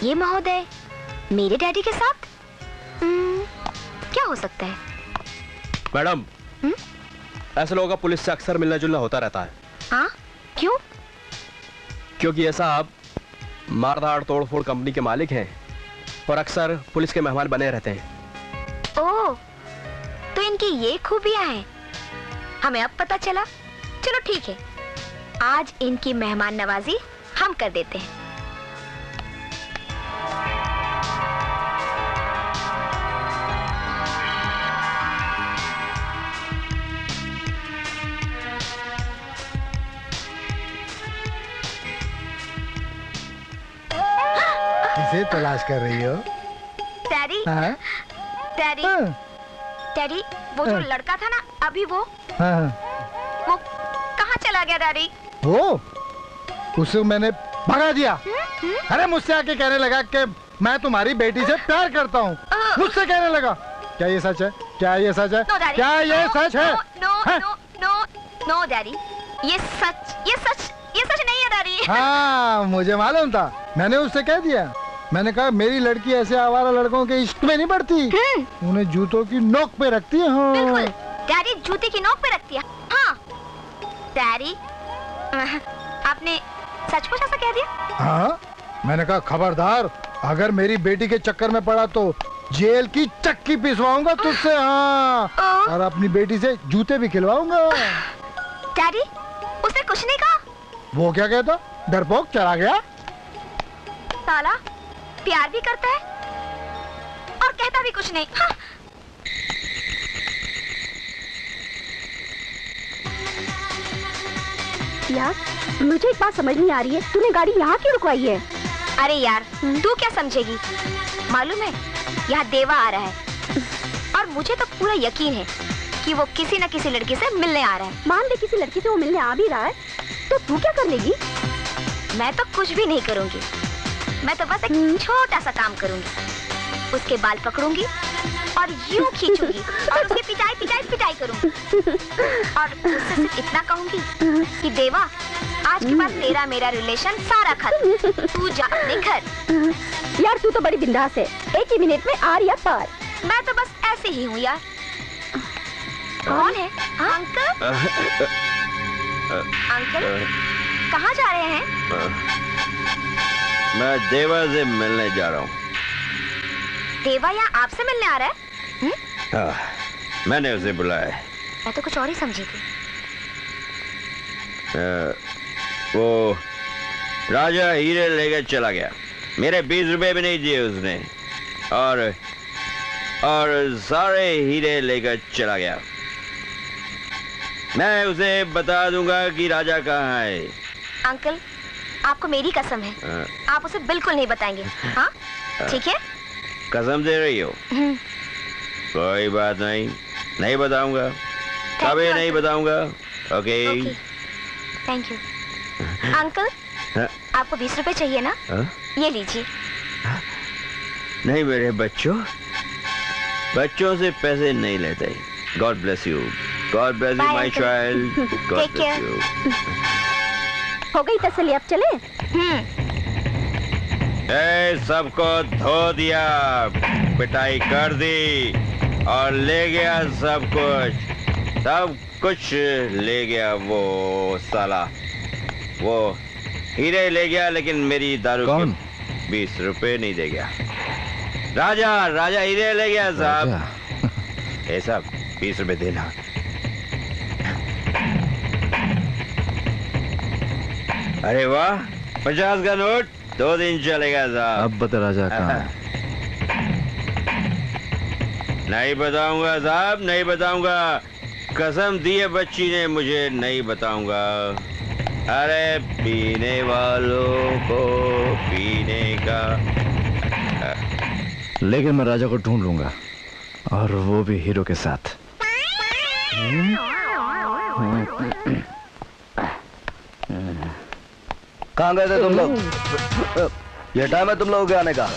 ये महोदय मेरे डैडी के साथ क्या हो सकता है? मैडम, ऐसे लोगों का पुलिस से अक्सर मिलना जुलना होता रहता है। हाँ? क्यों? क्योंकि ये साहब मारधाड़ तोड़फोड़ कंपनी के मालिक हैं और अक्सर पुलिस के मेहमान बने रहते हैं। ओह, तो इनकी ये खूबियां हैं, हमें अब पता चला। चलो ठीक है, आज इनकी मेहमान नवाजी हम कर देते हैं। किसे तलाश कर रही हो? डैडी, डैडी, डैडी, वो जो लड़का था ना अभी वो कहाँ चला गया डैडी? वो उसे मैंने भगा दिया। अरे मुझसे आके कहने लगा कि मैं तुम्हारी बेटी से प्यार करता हूँ। मुझसे कहने लगा। क्या ये सच है? क्या ये सच है? No, क्या ये सच है? No no no no daddy, ये सच नहीं है डैडी। हाँ मुझे मालूम था, मैंने उससे कह दिया। मैंने कहा मेरी लड़की ऐसे आवारा लड़कों के इश्क में नहीं पड़ती, उन्हें जूतों की नोक पे रखती है। हाँ। बिल्कुल, डैडी जूते की नोक पे रखती है। हाँ डैडी, आपने सचमुच ऐसा कह दिया? हाँ, मैंने कहा खबरदार, अगर मेरी बेटी के चक्कर में पड़ा तो जेल की चक्की पिसवाऊंगा तुझसे। हाँ, और अपनी बेटी से जूते भी खिलवाऊंगा। डैडी, उसने कुछ नहीं कहा? वो क्या कहता, डरपोक चला गया। साला प्यार भी करता है और कहता भी कुछ नहीं। हाँ। यार मुझे एक बात समझ नहीं आ रही है, तूने गाड़ी यहाँ क्यों रुकवाई है? अरे यार तू क्या समझेगी, मालूम है यहाँ देवा आ रहा है और मुझे तो पूरा यकीन है कि वो किसी न किसी लड़की से मिलने आ रहा है। मान ले किसी लड़की से वो मिलने आ भी रहा है तो तू क्या कर लेगी? मैं तो कुछ भी नहीं करूंगी, मैं तो बस एक छोटा सा काम करूंगी। उसके बाल पकड़ूंगी और यूं खींचूंगी और उसकी पिटाई करूंगी और उससे सिर्फ इतना कहूंगी कि देवा, आज के बाद तेरा मेरा रिलेशन सारा खत्म, तू जा अपने घर। यार तू तो बड़ी बिंदास है, एक ही मिनट में आर या पार। मैं तो बस ऐसे ही हूँ यार। कौन है? अंकल? अंकल कहाँ जा रहे हैं? मैं देवा से मिलने जा रहा हूँ। देवा यहाँ आपसे मिलने आ रहा है? मैंने उसे बुलाया है। मैं तो कुछ और ही समझी थी। वो राजा हीरे लेकर चला गया, मेरे 20 रुपए भी नहीं दिए उसने, और सारे हीरे लेकर चला गया। मैं उसे बता दूंगा कि राजा कहाँ है। अंकल आपको मेरी कसम है, आप उसे बिल्कुल नहीं बताएंगे। हाँ ठीक है? कसम दे रही हो? कोई बात नहीं, नहीं बताऊंगा, कभी नहीं बताऊंगा। Okay thank you. अंकल आपको 20 रुपए चाहिए ना? ये लीजिए। नहीं मेरे बच्चों से पैसे नहीं लेते। God bless you, God bless you my child, God bless you. हो गई तसल्ली, अब चले? सबको धो दिया, पिटाई कर दी और ले गया सब कुछ ले गया। वो साला वो हीरे ले गया, लेकिन मेरी दारू के 20 रुपए नहीं दे गया। राजा हीरे ले गया साहब। ये सब 20 रुपए देना। अरे वाह, 50 का नोट, 2 दिन चलेगा साहब। अब बता राजा कहाँ है? नहीं बताऊंगा साहब, नहीं बताऊंगा, कसम दी है बच्ची ने मुझे, नहीं बताऊंगा। अरे पीने वालों को पीने का। लेकिन मैं राजा को ढूंढ लूंगा, और वो भी हीरो के साथ। कहाँ गए थे तुम लोग? ये टाइम है तुम लोगों के आने का?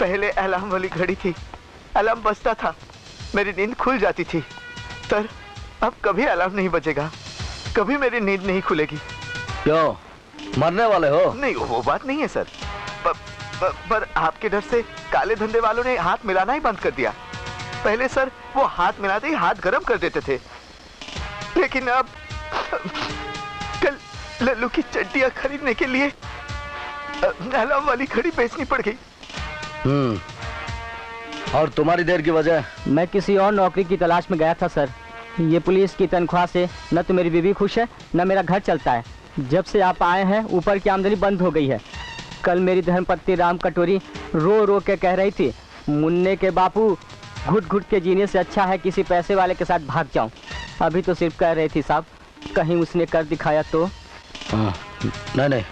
पहले अलार्म वाली घड़ी थी, अलार्म बजता था, मेरी नींद खुल जाती थी। सर अब कभी अलार्म नहीं बजेगा, कभी मेरी नींद नहीं खुलेगी। क्यों, मरने वाले हो? नहीं वो बात नहीं है सर, पर आपके डर से काले धंधे वालों ने हाथ मिलाना ही बंद कर दिया। पहले सर वो हाथ मिलाते ही हाथ गरम कर देते थे, लेकिन अब कल लल्लू की चड्डियां खरीदने के लिए अलार्म वाली घड़ी बेचनी पड़ गई। और तुम्हारी देर की वजह? मैं किसी और नौकरी की तलाश में गया था सर। ये पुलिस की तनख्वाह से न तो मेरी बीवी खुश है, न मेरा घर चलता है। जब से आप आए हैं ऊपर की आमदनी बंद हो गई है। कल मेरी धर्मपत्नी राम कटोरी रो रो के कह रही थी, मुन्ने के बापू घुट घुट के जीने से अच्छा है किसी पैसे वाले के साथ भाग जाऊं। अभी तो सिर्फ कह रही थी साहब, कहीं उसने कर दिखाया तो? नहीं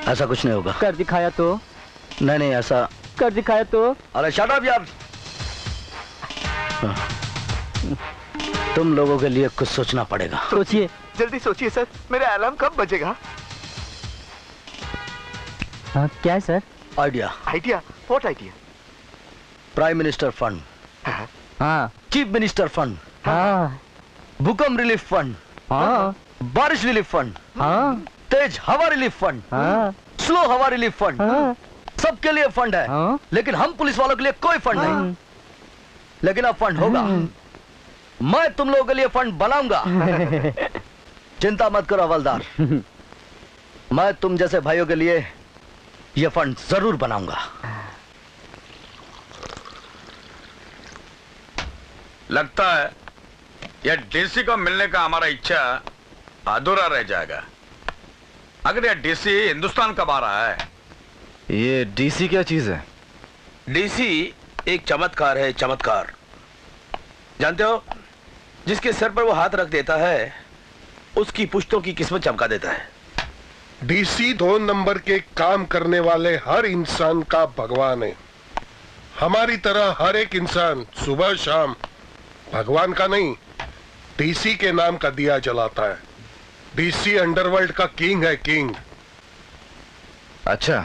ऐसा कुछ नहीं होगा। कर दिखाया तो? नहीं ऐसा कर दिखाया तो? अरे शट अप यार, तुम लोगों के लिए कुछ सोचना पड़ेगा। सोचिए, जल्दी सोचिए सर, मेरा अलार्म कब बजेगा? हाँ क्या है sir? Idea. What idea? Prime minister fund. हाँ। Chief minister fund. हाँ। भूकंप रिलीफ फंड। हाँ, बारिश रिलीफ फंड, हाँ, तेज हवा रिलीफ फंड, हाँ, स्लो हवा रिलीफ फंड, हाँ, सबके लिए फंड है। हाँ, लेकिन हम पुलिस वालों के लिए कोई फंड नहीं। लेकिन अब फंड होगा। मैं तुम लोगों के लिए फंड बनाऊंगा। चिंता मत करो हवलदार, मैं तुम जैसे भाइयों के लिए यह फंड जरूर बनाऊंगा। लगता है यह डीसी को मिलने का हमारा इच्छा अधूरा रह जाएगा। अगर यह डीसी हिंदुस्तान कब आ रहा है? ये डीसी क्या चीज है? डीसी एक चमत्कार है, चमत्कार। जानते हो, जिसके सर पर वो हाथ रख देता है उसकी पुश्तों की किस्मत चमका देता है। डीसी 2 नंबर के काम करने वाले हर इंसान का भगवान है। हमारी तरह हर एक इंसान सुबह शाम भगवान का नहीं, डीसी के नाम का दिया जलाता है। डीसी अंडरवर्ल्ड का किंग है, किंग। अच्छा,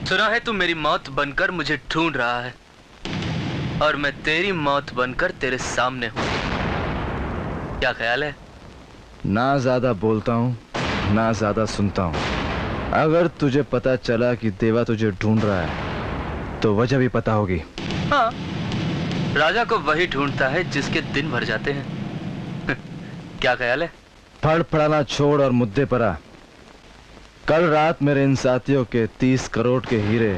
सुना है तू मेरी मौत बनकर मुझे ढूंढ रहा है और मैं तेरी मौत बनकर तेरे सामने हूं। क्या ख्याल है? ना ज्यादा बोलता हूँ ना ज्यादा सुनता हूँ। अगर तुझे पता चला कि देवा तुझे ढूंढ रहा है तो वजह भी पता होगी। हाँ, राजा को वही ढूंढता है जिसके दिन भर जाते हैं। क्या ख्याल है? फड़फड़ाना छोड़ और मुद्दे पर आ। कल रात मेरे इन साथियों के 30 करोड़ के हीरे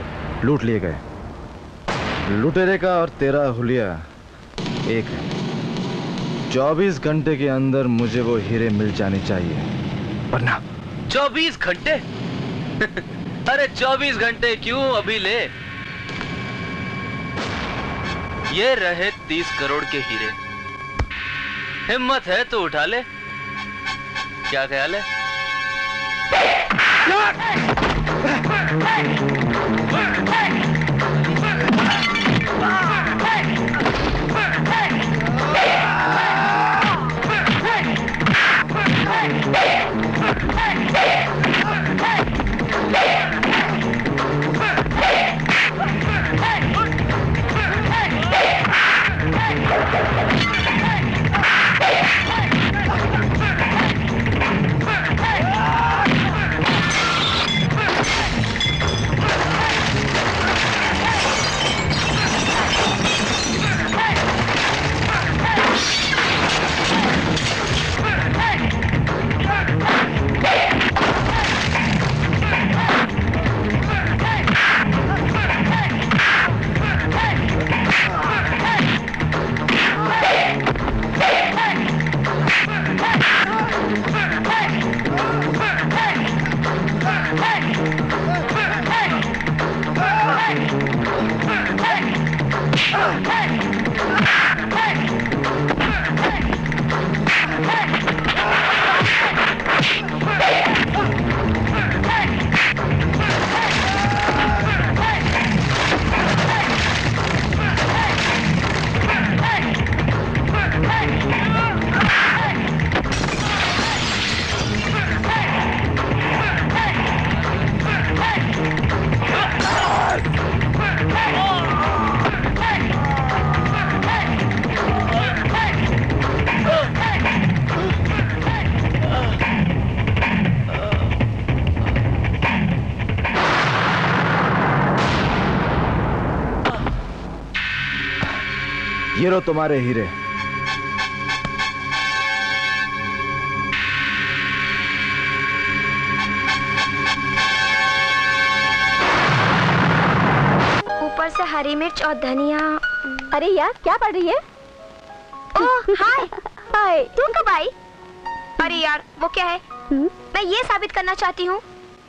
लूट लिए गए। लुटेरे का और तेरा हुलिया एक है। 24 घंटे के अंदर मुझे वो हीरे मिल जाने चाहिए, वरना 24 घंटे? अरे 24 घंटे क्यों, अभी ले। ये रहे 30 करोड़ के हीरे। हिम्मत है तो उठा ले। क्या ख्याल है? ये लो तुम्हारे हीरे। ऊपर से हरी मिर्च और धनिया। अरे यार, क्या पढ़ रही है? ओह हाय। हाय, तू कब आई? अरे यार, वो क्या है? मैं ये साबित करना चाहती हूँ,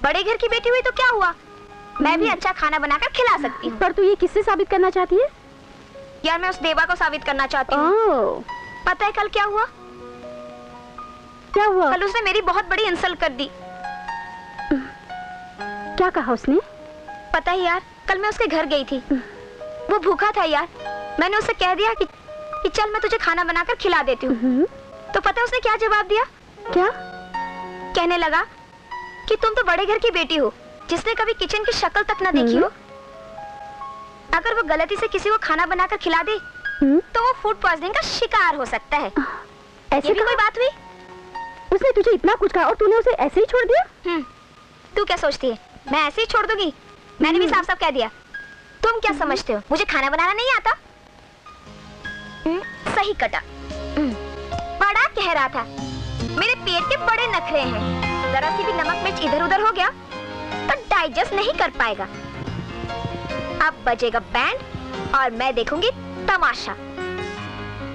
बड़े घर की बेटी हुई तो क्या हुआ, मैं भी अच्छा खाना बनाकर खिला सकती हूँ। पर तू ये किससे साबित करना चाहती है? यार, मैं उस देवा को साबित करना चाहती हूँ। पता है कल क्या हुआ? क्या हुआ? कल उसने मेरी बहुत बड़ी इंसल्ट कर दी। क्या कहा उसने? पता है यार, कल मैं उसके घर गई थी, वो भूखा था यार। मैंने उसे कह दिया कि चल मैं तुझे खाना बनाकर खिला देती हूँ। तो पता है उसने क्या जवाब दिया? क्या? कहने लगा कि तुम तो बड़े घर की बेटी हो, जिसने कभी किचन की शक्ल तक ना देखी हो। अगर वो गलती से किसी को खाना बनाकर खिला दे तो वो फूड पॉइजनिंग का शिकार हो सकता है। ऐसे ये भी कोई बात हुई? उसने तुझे इतना कुछ कहा और तूने उसे ऐसे ही छोड़ दिया? तू क्या सोचती है मैं ऐसे ही छोड़ दूंगी? मैंने भी साफ साफ कह दिया। तुम क्या समझते हो मुझे खाना बनाना नहीं आता? सही कटा। बड़ा कह रहा था मेरे पेट के बड़े नखरे हैं, जरा सी भी नमक मिर्च इधर उधर हो गया तो डाइजेस्ट नहीं कर पाएगा। अब बजेगा बैंड और मैं देखूंगी तमाशा,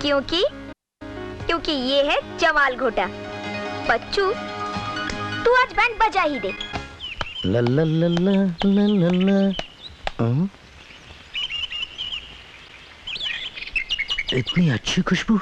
क्योंकि ये है जमाल घोटा। बच्चू तू आज बैंड बजा ही दे। ला ला ला ला ला ला ला। इतनी अच्छी खुशबू।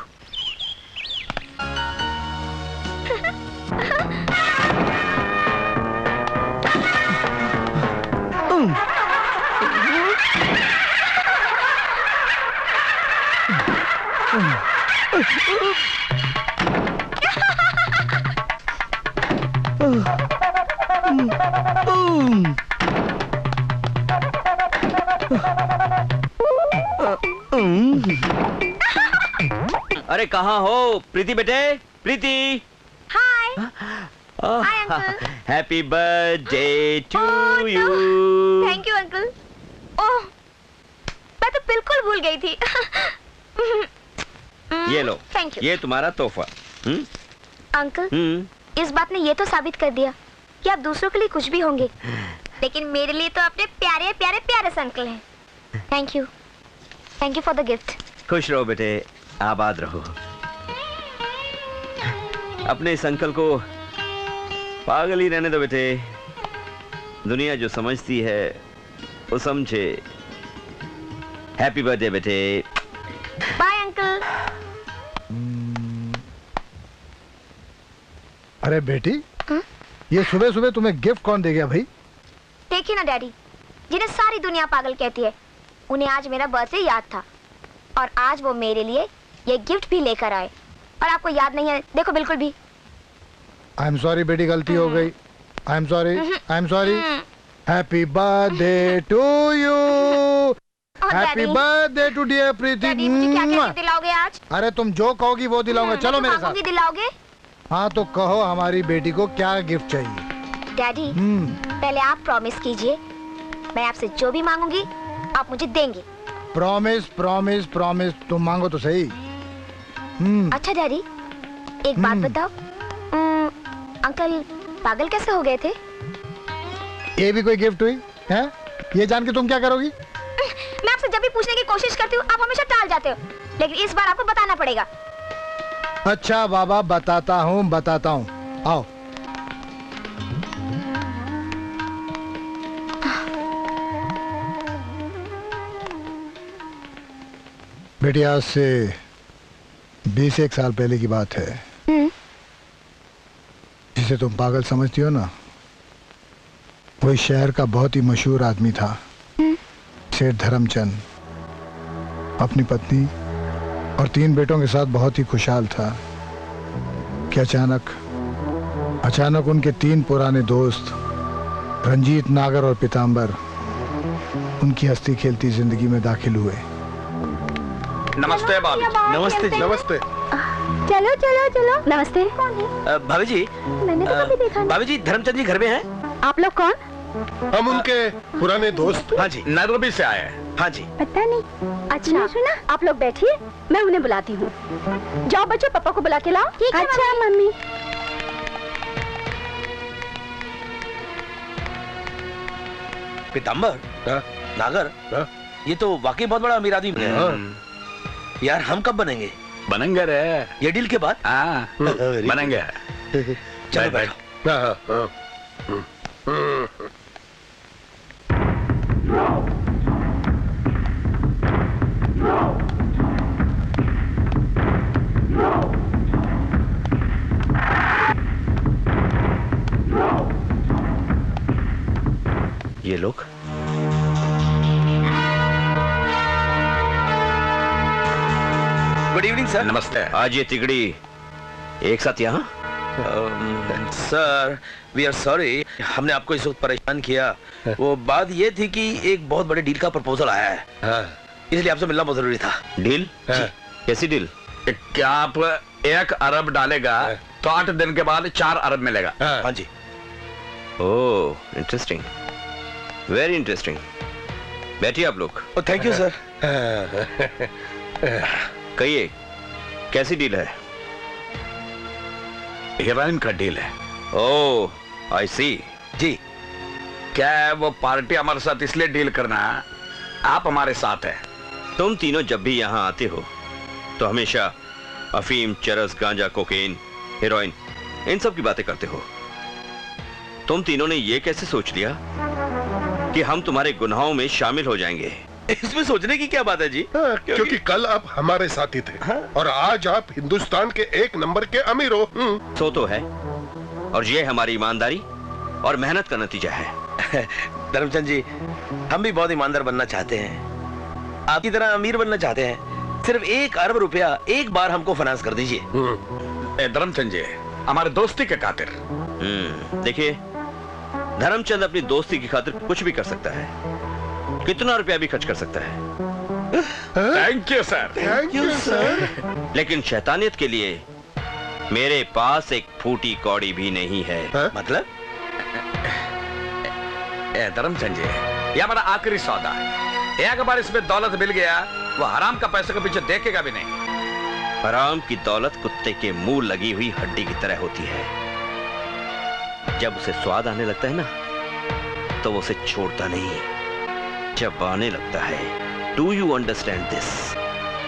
अरे कहाँ हो प्रीति बेटे? Preeti. Hi. Hi uncle. Happy birthday to you. Thank you uncle. Oh मैं तो बिल्कुल भूल गई थी। ये लो, थैंक यू। ये तुम्हारा तोहफा। अंकल इस बात ने ये तो साबित कर दिया कि आप दूसरों के लिए कुछ भी होंगे, लेकिन मेरे लिए तो अपने प्यारे प्यारे प्यारे से अंकल हैं। Thank you for the gift. खुश रहो बेटे, आबाद रहो। अपने इस अंकल को पागल ही रहने दो बेटे। दुनिया जो समझती है वो समझे। हैप्पी बर्थडे बेटे। Bye uncle. अरे बेटी, ये सुबह सुबह तुम्हें गिफ्ट कौन दे गया भाई? देखिए ना डैडी, जिन्हें सारी दुनिया पागल कहती है, उन्हें आज मेरा बर्थडे याद था और आज वो मेरे लिए ये गिफ्ट भी लेकर आए और आपको याद नहीं है। देखो बिल्कुल भी। आई एम सॉरी बेटी, गलती हो गई। I am sorry. Happy birthday to you. Happy birthday to dear Preeti. क्या दिलाओगे आज? अरे तुम जो कहोगी वो दिलाऊंगा। चलो मेरे साथ। दिलाओगे? हाँ तो कहो हमारी बेटी को क्या गिफ्ट चाहिए। डैडी पहले आप प्रॉमिस कीजिए, मैं आपसे जो भी मांगूंगी आप मुझे देंगे। प्रॉमिस तुम मांगो तो सही। अच्छा डैडी एक बात बताओ, अंकल पागल कैसे हो गए थे? ये भी कोई गिफ्ट हुई है? ये जान के तुम क्या करोगी? मैं आपसे जब भी पूछने की कोशिश करती हूँ आप हमेशा टाल जाते हो, लेकिन इस बार आपको बताना पड़ेगा। अच्छा बाबा बताता हूँ। आओ। बेटी आज से 21 साल पहले की बात है। जिसे तुम पागल समझती हो ना, वो इस शहर का बहुत ही मशहूर आदमी था, सेठ धर्मचंद। अपनी पत्नी और 3 बेटों के साथ बहुत ही खुशहाल था कि अचानक उनके 3 पुराने दोस्त रंजीत, नागर और पीतांबर उनकी हंसती खेलती जिंदगी में दाखिल हुए। नमस्ते भाभी। नमस्ते जी। नमस्ते। चलो। नमस्ते। भाभी जी, मैंने तो कभी देखा नहीं। भाभी जी धर्मचंद जी घर में हैं? आप लोग कौन? हम उनके पुराने दोस्त। हाँ जी, नैरोबी से आए हैं। हाँ जी। पता नहीं। अच्छा सुना, आप लोग बैठिए, मैं उन्हें बुलाती हूँ। जाओ बच्चों, पापा को बुला के लाओ। अच्छा मम्मी। पीतांबर, नागर, ये तो वाकई बहुत बड़ा अमीर आदमी है। यार हम कब बनेंगे रे। ये डील के बाद? बनेंगे। चलो बैठो। ये लोग? Good evening sir. नमस्ते। आज ये तिगड़ी एक साथ यहाँ? सर वी आर सॉरी, हमने आपको इस वक्त परेशान किया। वो बात ये थी कि एक बहुत बड़े डील का प्रपोजल आया है, इसलिए आपसे मिलना बहुत जरूरी था। डील? कैसी डील? क्या आप 1 अरब डालेगा तो 8 दिन के बाद 4 अरब मिलेगा। हाँ जी। Oh interesting, very interesting. बैठिए आप लोग। Thank you sir. कहिए कैसी डील है? हीरोइन का डील है। ओह आई सी। जी। क्या वो पार्टी हमारे साथ इसलिए डील करना है, आप हमारे साथ हैं। तुम तीनों जब भी यहाँ आते हो तो हमेशा अफीम, चरस, गांजा, कोकेन, हीरोइन, इन सब की बातें करते हो। तुम तीनों ने ये कैसे सोच लिया कि हम तुम्हारे गुनाहों में शामिल हो जाएंगे? इसमें सोचने की क्या बात है जी? क्योंकि कल आप हमारे साथी थे और आज आप हिंदुस्तान के 1 नंबर के अमीर हो। सो तो है, और ये हमारी ईमानदारी और मेहनत का नतीजा है। धर्मचंद जी, हम भी बहुत ईमानदार बनना चाहते हैं, आपकी तरह अमीर बनना चाहते हैं। सिर्फ 1 अरब रुपया एक बार हमको फाइनेंस कर दीजिए। धर्मचंद जी हमारे दोस्ती के खातिर। देखिए, धर्मचंद अपनी दोस्ती की खातिर कुछ भी कर सकता है, कितना रुपया भी खर्च कर सकता है। Thank you sir. Thank you sir. लेकिन शैतानियत के लिए मेरे पास एक फूटी कौड़ी भी नहीं है। मतलब? धर्मचंद जी, ये हमारा आखिरी सौदा है। एक बार इसमें दौलत मिल गया, वो हराम का पैसे के पीछे देखेगा भी नहीं। हराम की दौलत कुत्ते के मुंह लगी हुई हड्डी की तरह होती है। जब उसे स्वाद आने लगता है ना, तो वो उसे छोड़ता नहीं, जब आने लगता है। Do you understand this?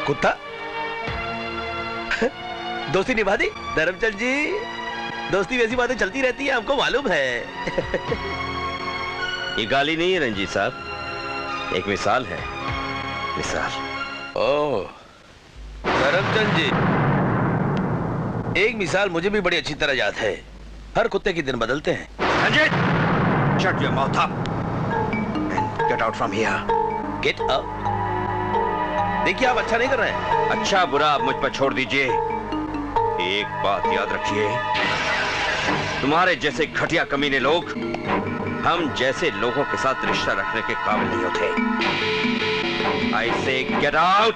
कुत्ता दोस्ती निभा दी? धर्मचंद जी, दोस्ती वैसी बातें चलती रहती है, हमको मालूम है। ये गाली नहीं है रंजीत साहब, एक मिसाल है, मिसाल। ओह धर्मचंद जी, एक मिसाल मुझे भी बड़ी अच्छी तरह याद है। हर कुत्ते के दिन बदलते हैं। Ranjit, shut your mouth up and get out from here. Get up? देखिए, आप अच्छा नहीं कर रहे हैं। अच्छा बुरा आप मुझ पर छोड़ दीजिए। एक बात याद रखिए, तुम्हारे जैसे घटिया कमीने लोग हम जैसे लोगों के साथ रिश्ता रखने के काबिल नहीं होते। I say get out.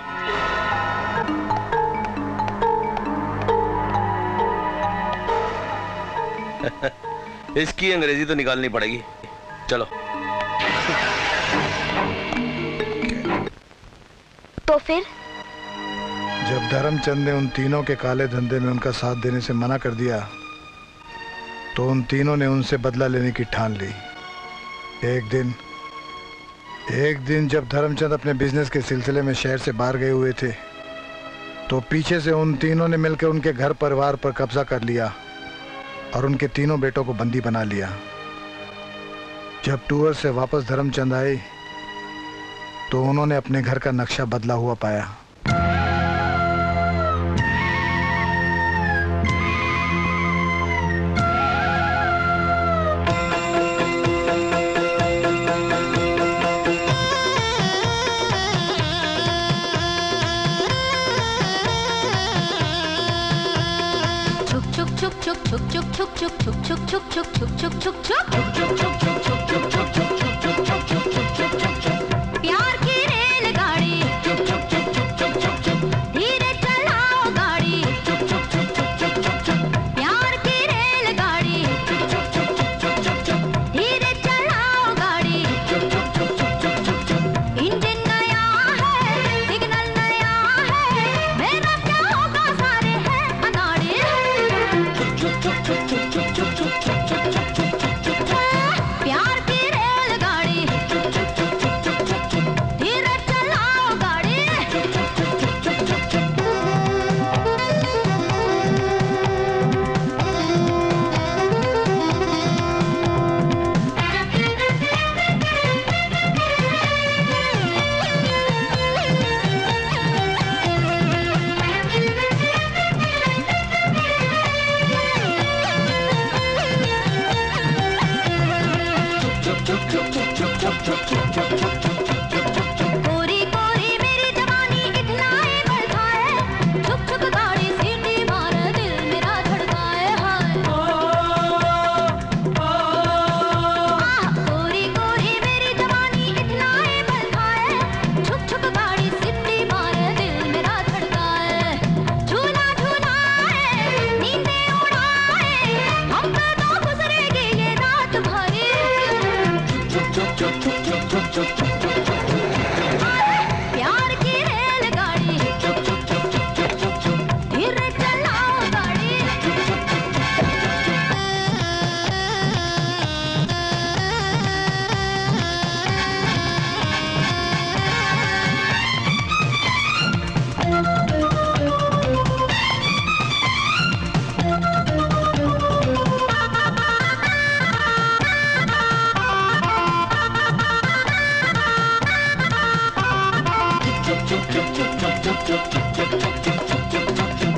इसकी अंग्रेजी तो निकालनी पड़ेगी। चलो। तो फिर जब धर्मचंद ने उन तीनों के काले धंधे में उनका साथ देने से मना कर दिया, तो उन तीनों ने उनसे बदला लेने की ठान ली। एक दिन जब धर्मचंद अपने बिजनेस के सिलसिले में शहर से बाहर गए हुए थे, तो पीछे से उन तीनों ने मिलकर उनके घर परिवार पर कब्जा कर लिया और उनके तीनों बेटों को बंदी बना लिया। जब टूर से वापस धर्मचंद आए, तो उन्होंने अपने घर का नक्शा बदला हुआ पाया। प्यार की रेलगाड़ी धीरे चलाओ गाड़ी, प्यार की रेलगाड़ी धीरे चलाओ गाड़ी। इंजन नया है, सिग्नल नया है, मेरा क्या होगा सारे हैं अनाड़ी। प्यार की कोरी कोरी मेरी जवानी इतनाए बरसाए, छुप छुप गाड़ी सीटी मारे दिल मेरा धड़काए हाय। कोरी कोरी मेरी जवानी इतनाए बरसाए, छुप छुप गाड़ी सीटी मारे दिल मेरा धड़काए। झूला झूलाए नींदें उड़ाए, हम पे तो गुजरेगी ये रात भरी। प्यार की रेलगाड़ी धीरे चलाओ गाड़ी।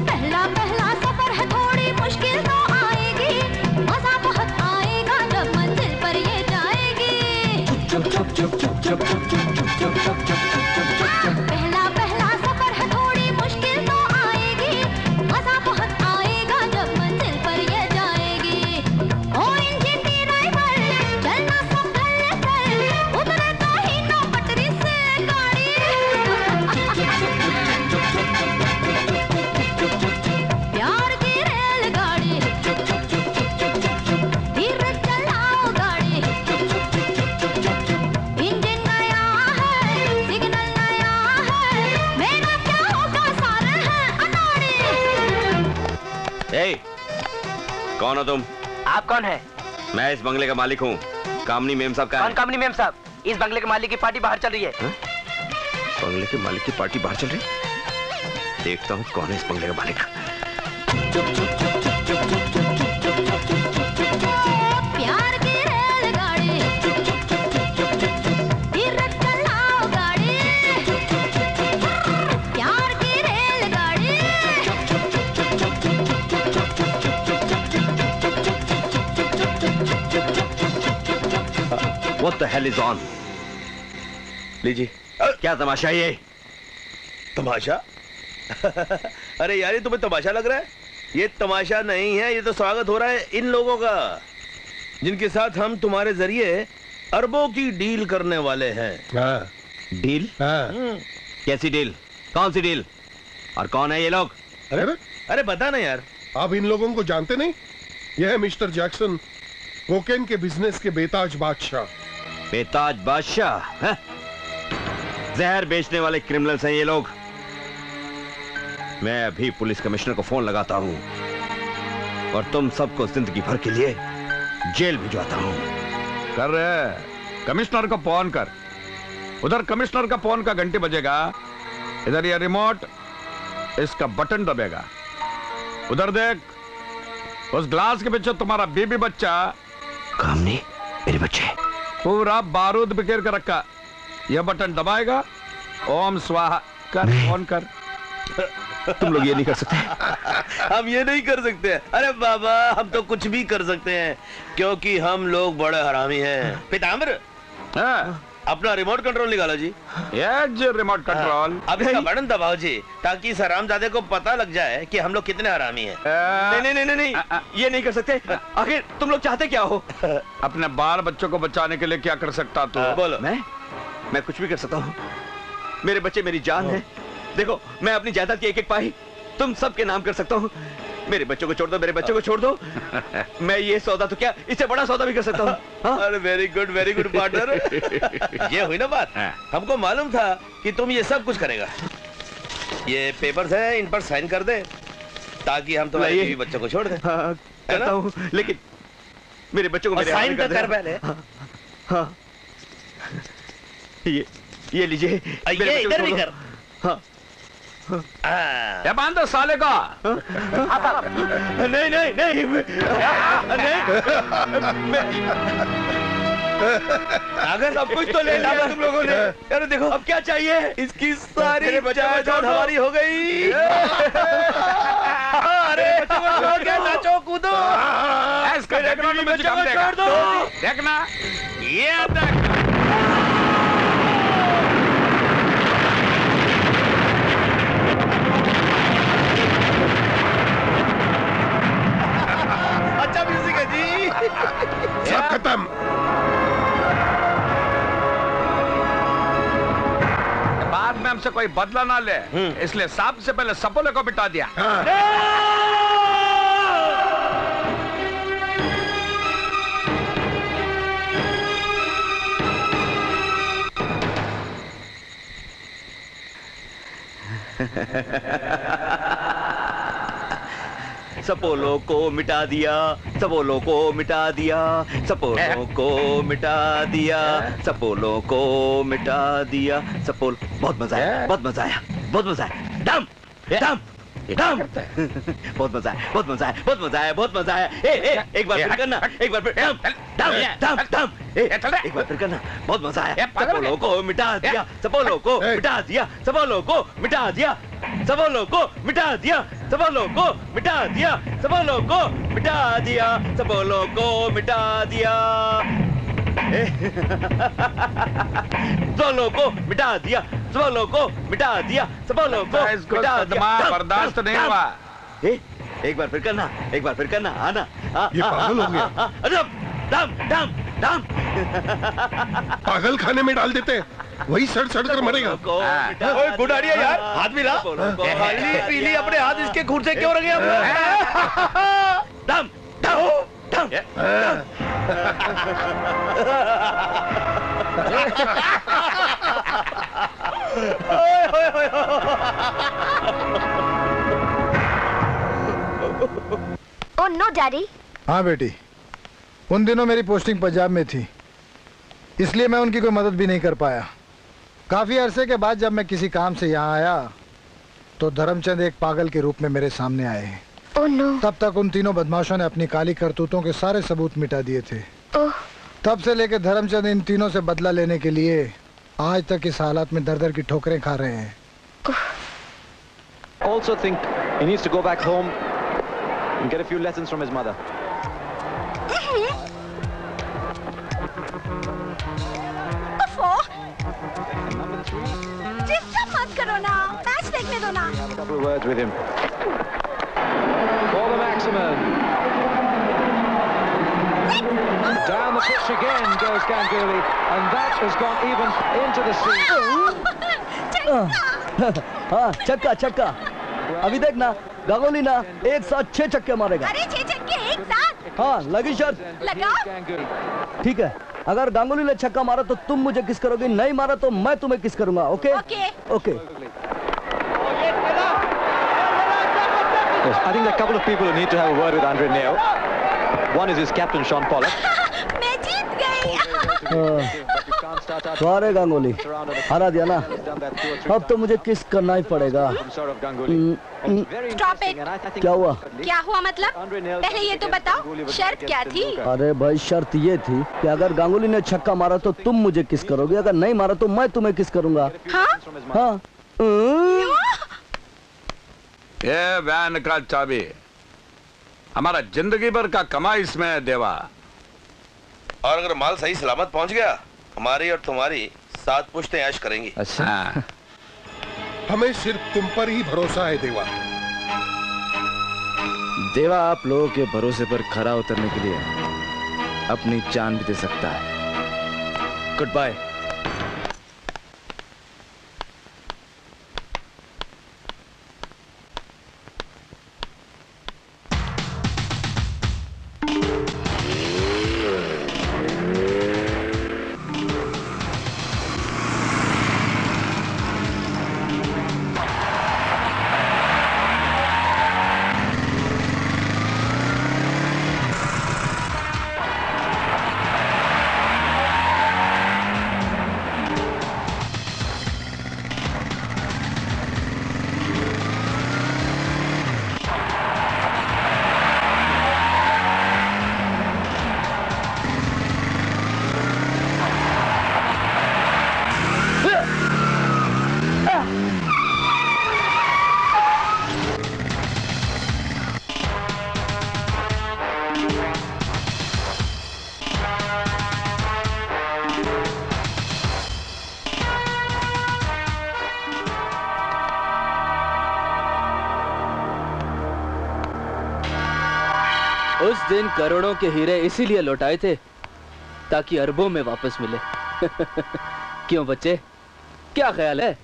पहला पहला सफर है, थोड़ी मुश्किल तो आएगी, मजा बहुत आएगा जब मंजिल पर ये जाएगी। पहला पहला सफर है, थोड़ी मुश्किल तो आएगी, मजा बहुत आएगा जब मंजिल पर ये जाएगी। ओ इंजन की ड्राइवर चलना संभल कर, उतरे तो ही ना पटरी से गाड़ी। प्यार की रेलगाड़ी धीरे चलाओ गाड़ी। इंजन नया है, सिग्नल नया है, मेरा क्या होगा सारे हैं अनाड़ी। ए, कौन हो तुम? आप कौन है? मैं इस बंगले का मालिक हूँ। कामनी मेम साहब का कौन कामनी मेम साहब? इस बंगले के मालिक की पार्टी बाहर चल रही है। बंगले के मालिक की पार्टी बाहर चल रही? देखता हूँ कौन है इस बंगले का मालिक। प्यार की रेलगाड़ी धीरे चलाओ गाड़ी। प्यार की रेलगाड़ी What the hell is on? लीजिए। क्या तमाशा है ये? तमाशा? अरे यार, ये तुम्हें तमाशा लग रहा है? ये तमाशा नहीं है, ये तो स्वागत हो रहा है इन लोगों का, जिनके साथ हम तुम्हारे जरिए अरबों की डील करने वाले हैं। डील? कैसी डील? कौन सी डील? और कौन है ये लोग? अरे बता ना यार। आप इन लोगों को जानते नहीं? यह है मिस्टर जैक्सन, कोकेन के बिजनेस के बेताज बादशाह। बेताज बादशाह? जहर बेचने वाले क्रिमिनल्स हैं ये लोग। मैं अभी पुलिस कमिश्नर को फोन लगाता हूं और तुम सबको जिंदगी भर के लिए जेल भिजवाता हूं। कर रहे कमिश्नर को फोन कर। उधर कमिश्नर का फोन का घंटे बजेगा, इधर ये रिमोट इसका बटन दबेगा। उधर देख, उस ग्लास के पीछे तुम्हारा बेबी बच्चा कामनी मेरे बच्चे पूरा बारूद बिखेर कर रखा। यह बटन दबाएगा, ओम स्वाहा कर, फोन कर। तुम लोग ये नहीं कर सकते? हम ये नहीं कर सकते। अरे बाबा, हम तो कुछ भी कर सकते हैं, क्योंकि हम लोग बड़े हरामी हैं। पीताम्बर, अपना रिमोट कंट्रोल निकालो जी। ये जी रिमोट कंट्रोल। अब इसका बटन दबाओ जी, ताकि इस हरामजादे को पता लग जाए कि हम लोग कितने हरामी हैं। नहीं, ये नहीं कर सकते। आखिर तुम लोग चाहते क्या हो? अपने बाल बच्चों को बचाने के लिए क्या कर सकता तू? बोलो। मैं कुछ भी कर सकता हूँ। मेरे बच्चे मेरी जान है। देखो, मैं अपनी जायदाद की एक एक पाई तुम सबके नाम कर सकता हूँ। मेरे बच्चों को छोड़ दो, मेरे बच्चों को छोड़ दो। मैं ये सौदा तो क्या, इससे बड़ा सौदा भी कर सकता हूँ। अरे वेरी गुड पार्टनर। ये हुई ना बात। हमको मालूम था कि तुम ये सब कुछ करेगा। ये पेपर्स हैं, इन पर साइन कर दे, ताकि हम तुम्हारे बीवी बच्चों को छोड़ दें। करता हूँ, लेकिन मेरे बच्चों को साइन तो कर पहले। हाँ, ये लीजिए। ये इधर भी कर। हाँ, ये बांध दो साले का। नहीं, अगर सब कुछ तो ले लिया तुम लोगों ने। अरे देखो, अब क्या चाहिए? इसकी सारी जायदाद हमारी हो गई। अरे नाचो कूदो। इसका देखना तो मुझे कम देगा। देखना, ये देख। अच्छा म्यूजिक है जी। सब खत्म। बाद में हमसे कोई बदला ना ले, इसलिए सबसे पहले सपोले को बिठा दिया। सपोलो को मिटा दिया, सपोलो को मिटा दिया, सपोलो को मिटा दिया, सपोलो को मिटा दिया, सपोल। बहुत मजा आया, बहुत मजा आया, बहुत मजा आया। डम डम डम। बहुत मजा आया, बहुत मजा आया, बहुत मजा आया, बहुत मजा आया। एक बार फिर करना, एक बार फिर डम डम डम डम। एक बार फिर करना, बहुत मजा आया। सपोलो को मिटा दिया, सपोलो को मिटा दिया, सपोलो को मिटा दिया, सपोलो को मिटा दिया, सपोलो को मिटा दिया, सपोलो को मिटा दिया, सपोलो को मिटा दिया, सपोलो को मिटा दिया, सपोलो को मिटा दिया, सपोलो को मिटा दिया। बर्दाश्त नहीं हुआ। एक बार फिर करना, एक बार फिर करना, आना। ये पागल हो गया। डम डम डम। पागल खाने में डाल देते, वही सड़ सड़ कर मरेगा। ओए गुडारिया यार, हाथ मिला। खाली पीली अपने हाथ इसके खून से क्यों रंगे हम? डम डम डम। Oh no daddy. हाँ बेटी, उन दिनों मेरी पोस्टिंग पंजाब में थी, इसलिए मैं उनकी कोई मदद भी नहीं कर पाया। काफी अरसे के बाद जब मैं किसी काम से यहाँ आया तो धर्मचंद एक पागल के रूप में मेरे सामने आए हैं। Oh no. तब तक उन तीनों बदमाशों ने अपनी काली करतूतों के सारे सबूत मिटा दिए थे। ओह। तब से लेकर धर्मचंद इन तीनों से बदला लेने के लिए आज तक इस हालत में दर दर की ठोकरें खा रहे हैं। Also think he needs to go back home and get a few lessons from his mother. Disturb मत करो ना, मैच देखने दो ना। Have a couple of words with him. For the Maximin. Down the pitch again goes Ganguly, and that has gone even into the sea. हाँ छक्का छक्का। अभी देख ना, गांगुली ना एक साथ 6 छक्के मारेगा। अरे 6 छक्के एक साथ? हाँ लगी शर्त। लगा? ठीक है, अगर गांगुली ने छक्का मारा तो तुम मुझे किस करोगी, नहीं मारा तो मैं तुम्हें किस करूंगा। Okay okay. Yes, I think there are a couple of people who need to have a word with Andre Neo. One is his captain Sean Pollock. मैं जीत गई। सॉरी गांगुली, हरा दिया ना, अब तो मुझे किस करना ही पड़ेगा। Stop it. क्या हुआ? क्या हुआ मतलब? पहले ये तो बताओ, शर्त क्या थी? अरे भाई शर्त ये थी कि अगर गांगुली ने छक्का मारा तो तुम मुझे किस करोगे, अगर नहीं मारा तो मैं तुम्हें किस करूंगा। हाँ? हाँ। ये वैन का चाबी, हमारा जिंदगी भर का कमाई इसमें है देवा। और अगर माल सही सलामत पहुंच गया, हमारी और तुम्हारी 7 पुश्तें ऐश करेंगी। अच्छा। हमें सिर्फ तुम पर ही भरोसा है देवा। देवा आप लोगों के भरोसे पर खरा उतरने के लिए अपनी जान भी दे सकता है। Good bye. उस दिन करोड़ों के हीरे इसीलिए लौटाए थे ताकि अरबों में वापस मिले। क्यों बच्चे, क्या ख्याल है?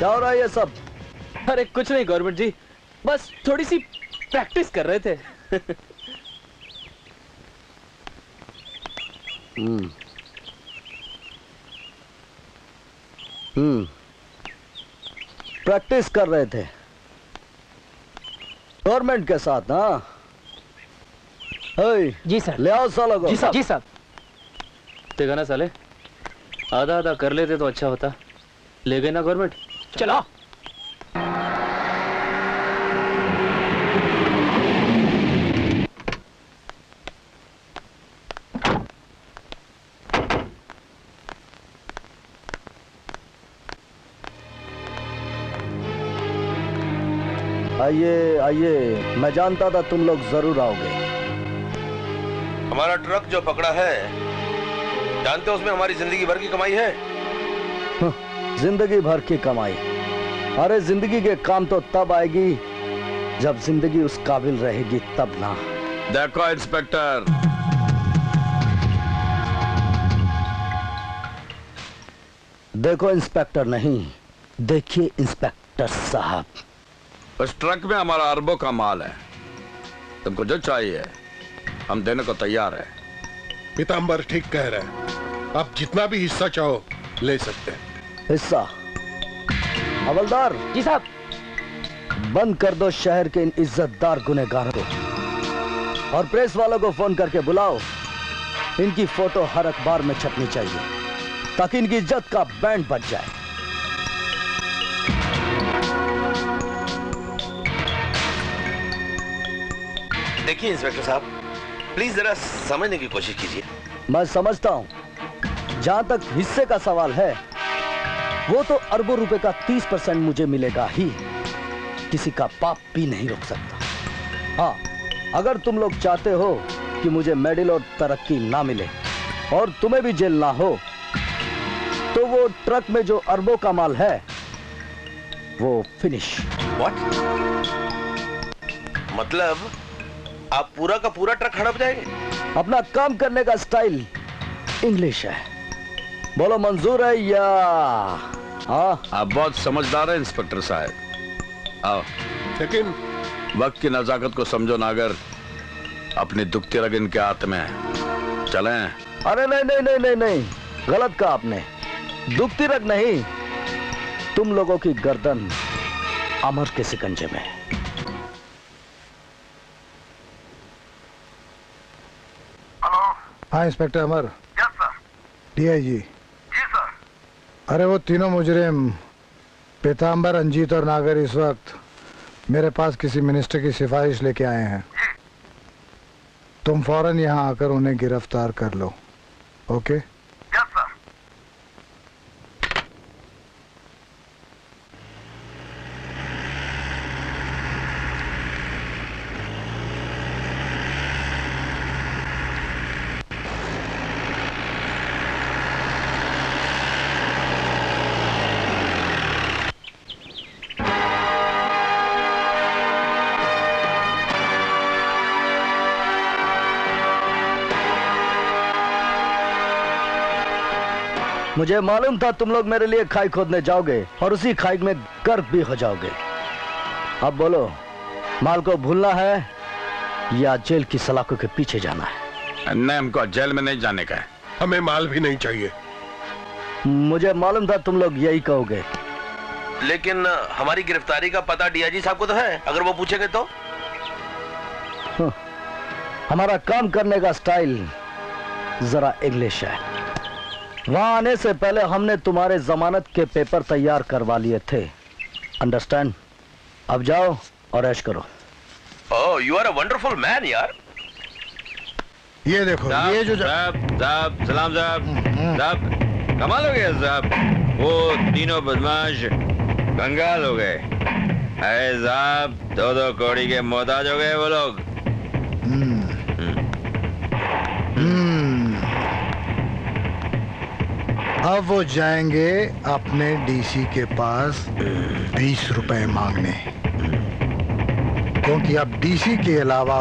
क्या हो रहा है ये सब? अरे कुछ नहीं गवर्नमेंट जी, बस थोड़ी सी प्रैक्टिस कर रहे थे। प्रैक्टिस कर रहे थे गवर्नमेंट के साथ ना? जी सर। ले आओ सालों को। जी साहब। जी साहब। देखा ना साले, आधा आधा कर लेते तो अच्छा होता। ले गए ना गवर्नमेंट। चलो। आइए आइए, मैं जानता था तुम लोग जरूर आओगे। हमारा ट्रक जो पकड़ा है, जानते हो उसमें हमारी जिंदगी भर की कमाई है। जिंदगी भर की कमाई? अरे जिंदगी के काम तो तब आएगी जब जिंदगी उस काबिल रहेगी, तब ना। देखो इंस्पेक्टर, देखो इंस्पेक्टर नहीं, देखिए इंस्पेक्टर साहब। उस ट्रक में हमारा अरबों का माल है। तुमको जो चाहिए हम देने को तैयार है। पीतांबर ठीक कह रहे हैं, आप जितना भी हिस्सा चाहो ले सकते हैं। हिस्सा? हवलदार जी साहब। बंद कर दो शहर के इन इज्जतदार गुनहगारों को, और प्रेस वालों को फोन करके बुलाओ। इनकी फोटो हर अखबार में छपनी चाहिए ताकि इनकी इज्जत का बैंड बज जाए। देखिए इंस्पेक्टर साहब, प्लीज जरा समझने की कोशिश कीजिए। मैं समझता हूं। जहां तक हिस्से का सवाल है, वो तो अरबों रुपए का 30% मुझे मिलेगा ही। किसी का पाप भी नहीं रोक सकता। हाँ, अगर तुम लोग चाहते हो कि मुझे मेडल और तरक्की ना मिले और तुम्हें भी जेल ना हो, तो वो ट्रक में जो अरबों का माल है वो फिनिश। व्हाट? मतलब आप पूरा का पूरा ट्रक हड़प जाएंगे? अपना काम करने का स्टाइल इंग्लिश है। बोलो मंजूर है या? हाँ, आप बहुत समझदार हैं इंस्पेक्टर साहब। आओ। लेकिन वक्त की नजाकत को समझो नागर, अपनी दुखती रग इनके हाथ में है। चलें। अरे नहीं नहीं नहीं नहीं नहीं, गलत कहा आपने। दुखती रग नहीं, तुम लोगों की गर्दन अमर के सिकंजे में। हाँ inspector Amar. Yes sir. DIG. जी सर। अरे वो तीनों मुजरिम पीतांबर, रंजीत और नागर इस वक्त मेरे पास किसी मिनिस्टर की सिफारिश लेके आए हैं। तुम फौरन यहाँ आकर उन्हें गिरफ्तार कर लो। ओके? Yes sir. मुझे मालूम था तुम लोग मेरे लिए खाई खोदने जाओगे और उसी खाई में गर्क भी हो जाओगे। अब बोलो, माल को भूलना है या जेल की सलाखों के पीछे जाना है? नहीं, हमको जेल में नहीं जाने का है। हमें माल भी नहीं चाहिए। मुझे मालूम था तुम लोग यही कहोगे। लेकिन हमारी गिरफ्तारी का पता डीआईजी साहब को तो है, अगर वो पूछेंगे तो? हमारा काम करने का स्टाइल जरा इंग्लिश है। वहां आने से पहले हमने तुम्हारे जमानत के पेपर तैयार करवा लिए थे, अंडरस्टैंड? अब जाओ और ऐश करो। Oh, you are a wonderful man यार। ये देखो, ये जो साहब, सलाम साहब, कमाल हो गया साहब। वो तीनों बदमाश कंगाल हो गए। अरे साहब, 2-2 कौड़ी के मोहताज हो गए वो लोग। अब वो जाएंगे अपने डीसी के पास 20 रुपए मांगने, क्योंकि अब डीसी के अलावा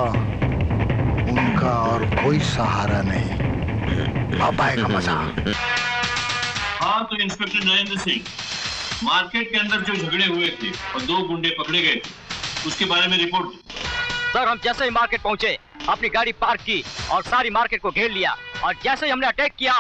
उनका और कोई सहारा नहीं। अब आएगा मजा। हाँ तो इंस्पेक्टर नरेंद्र सिंह, मार्केट के अंदर जो झगड़े हुए थे और 2 गुंडे पकड़े गए थे, उसके बारे में रिपोर्ट दी। सर, हम जैसे ही मार्केट पहुंचे अपनी गाड़ी पार्क की और सारी मार्केट को घेर लिया, और जैसे ही हमने अटैक किया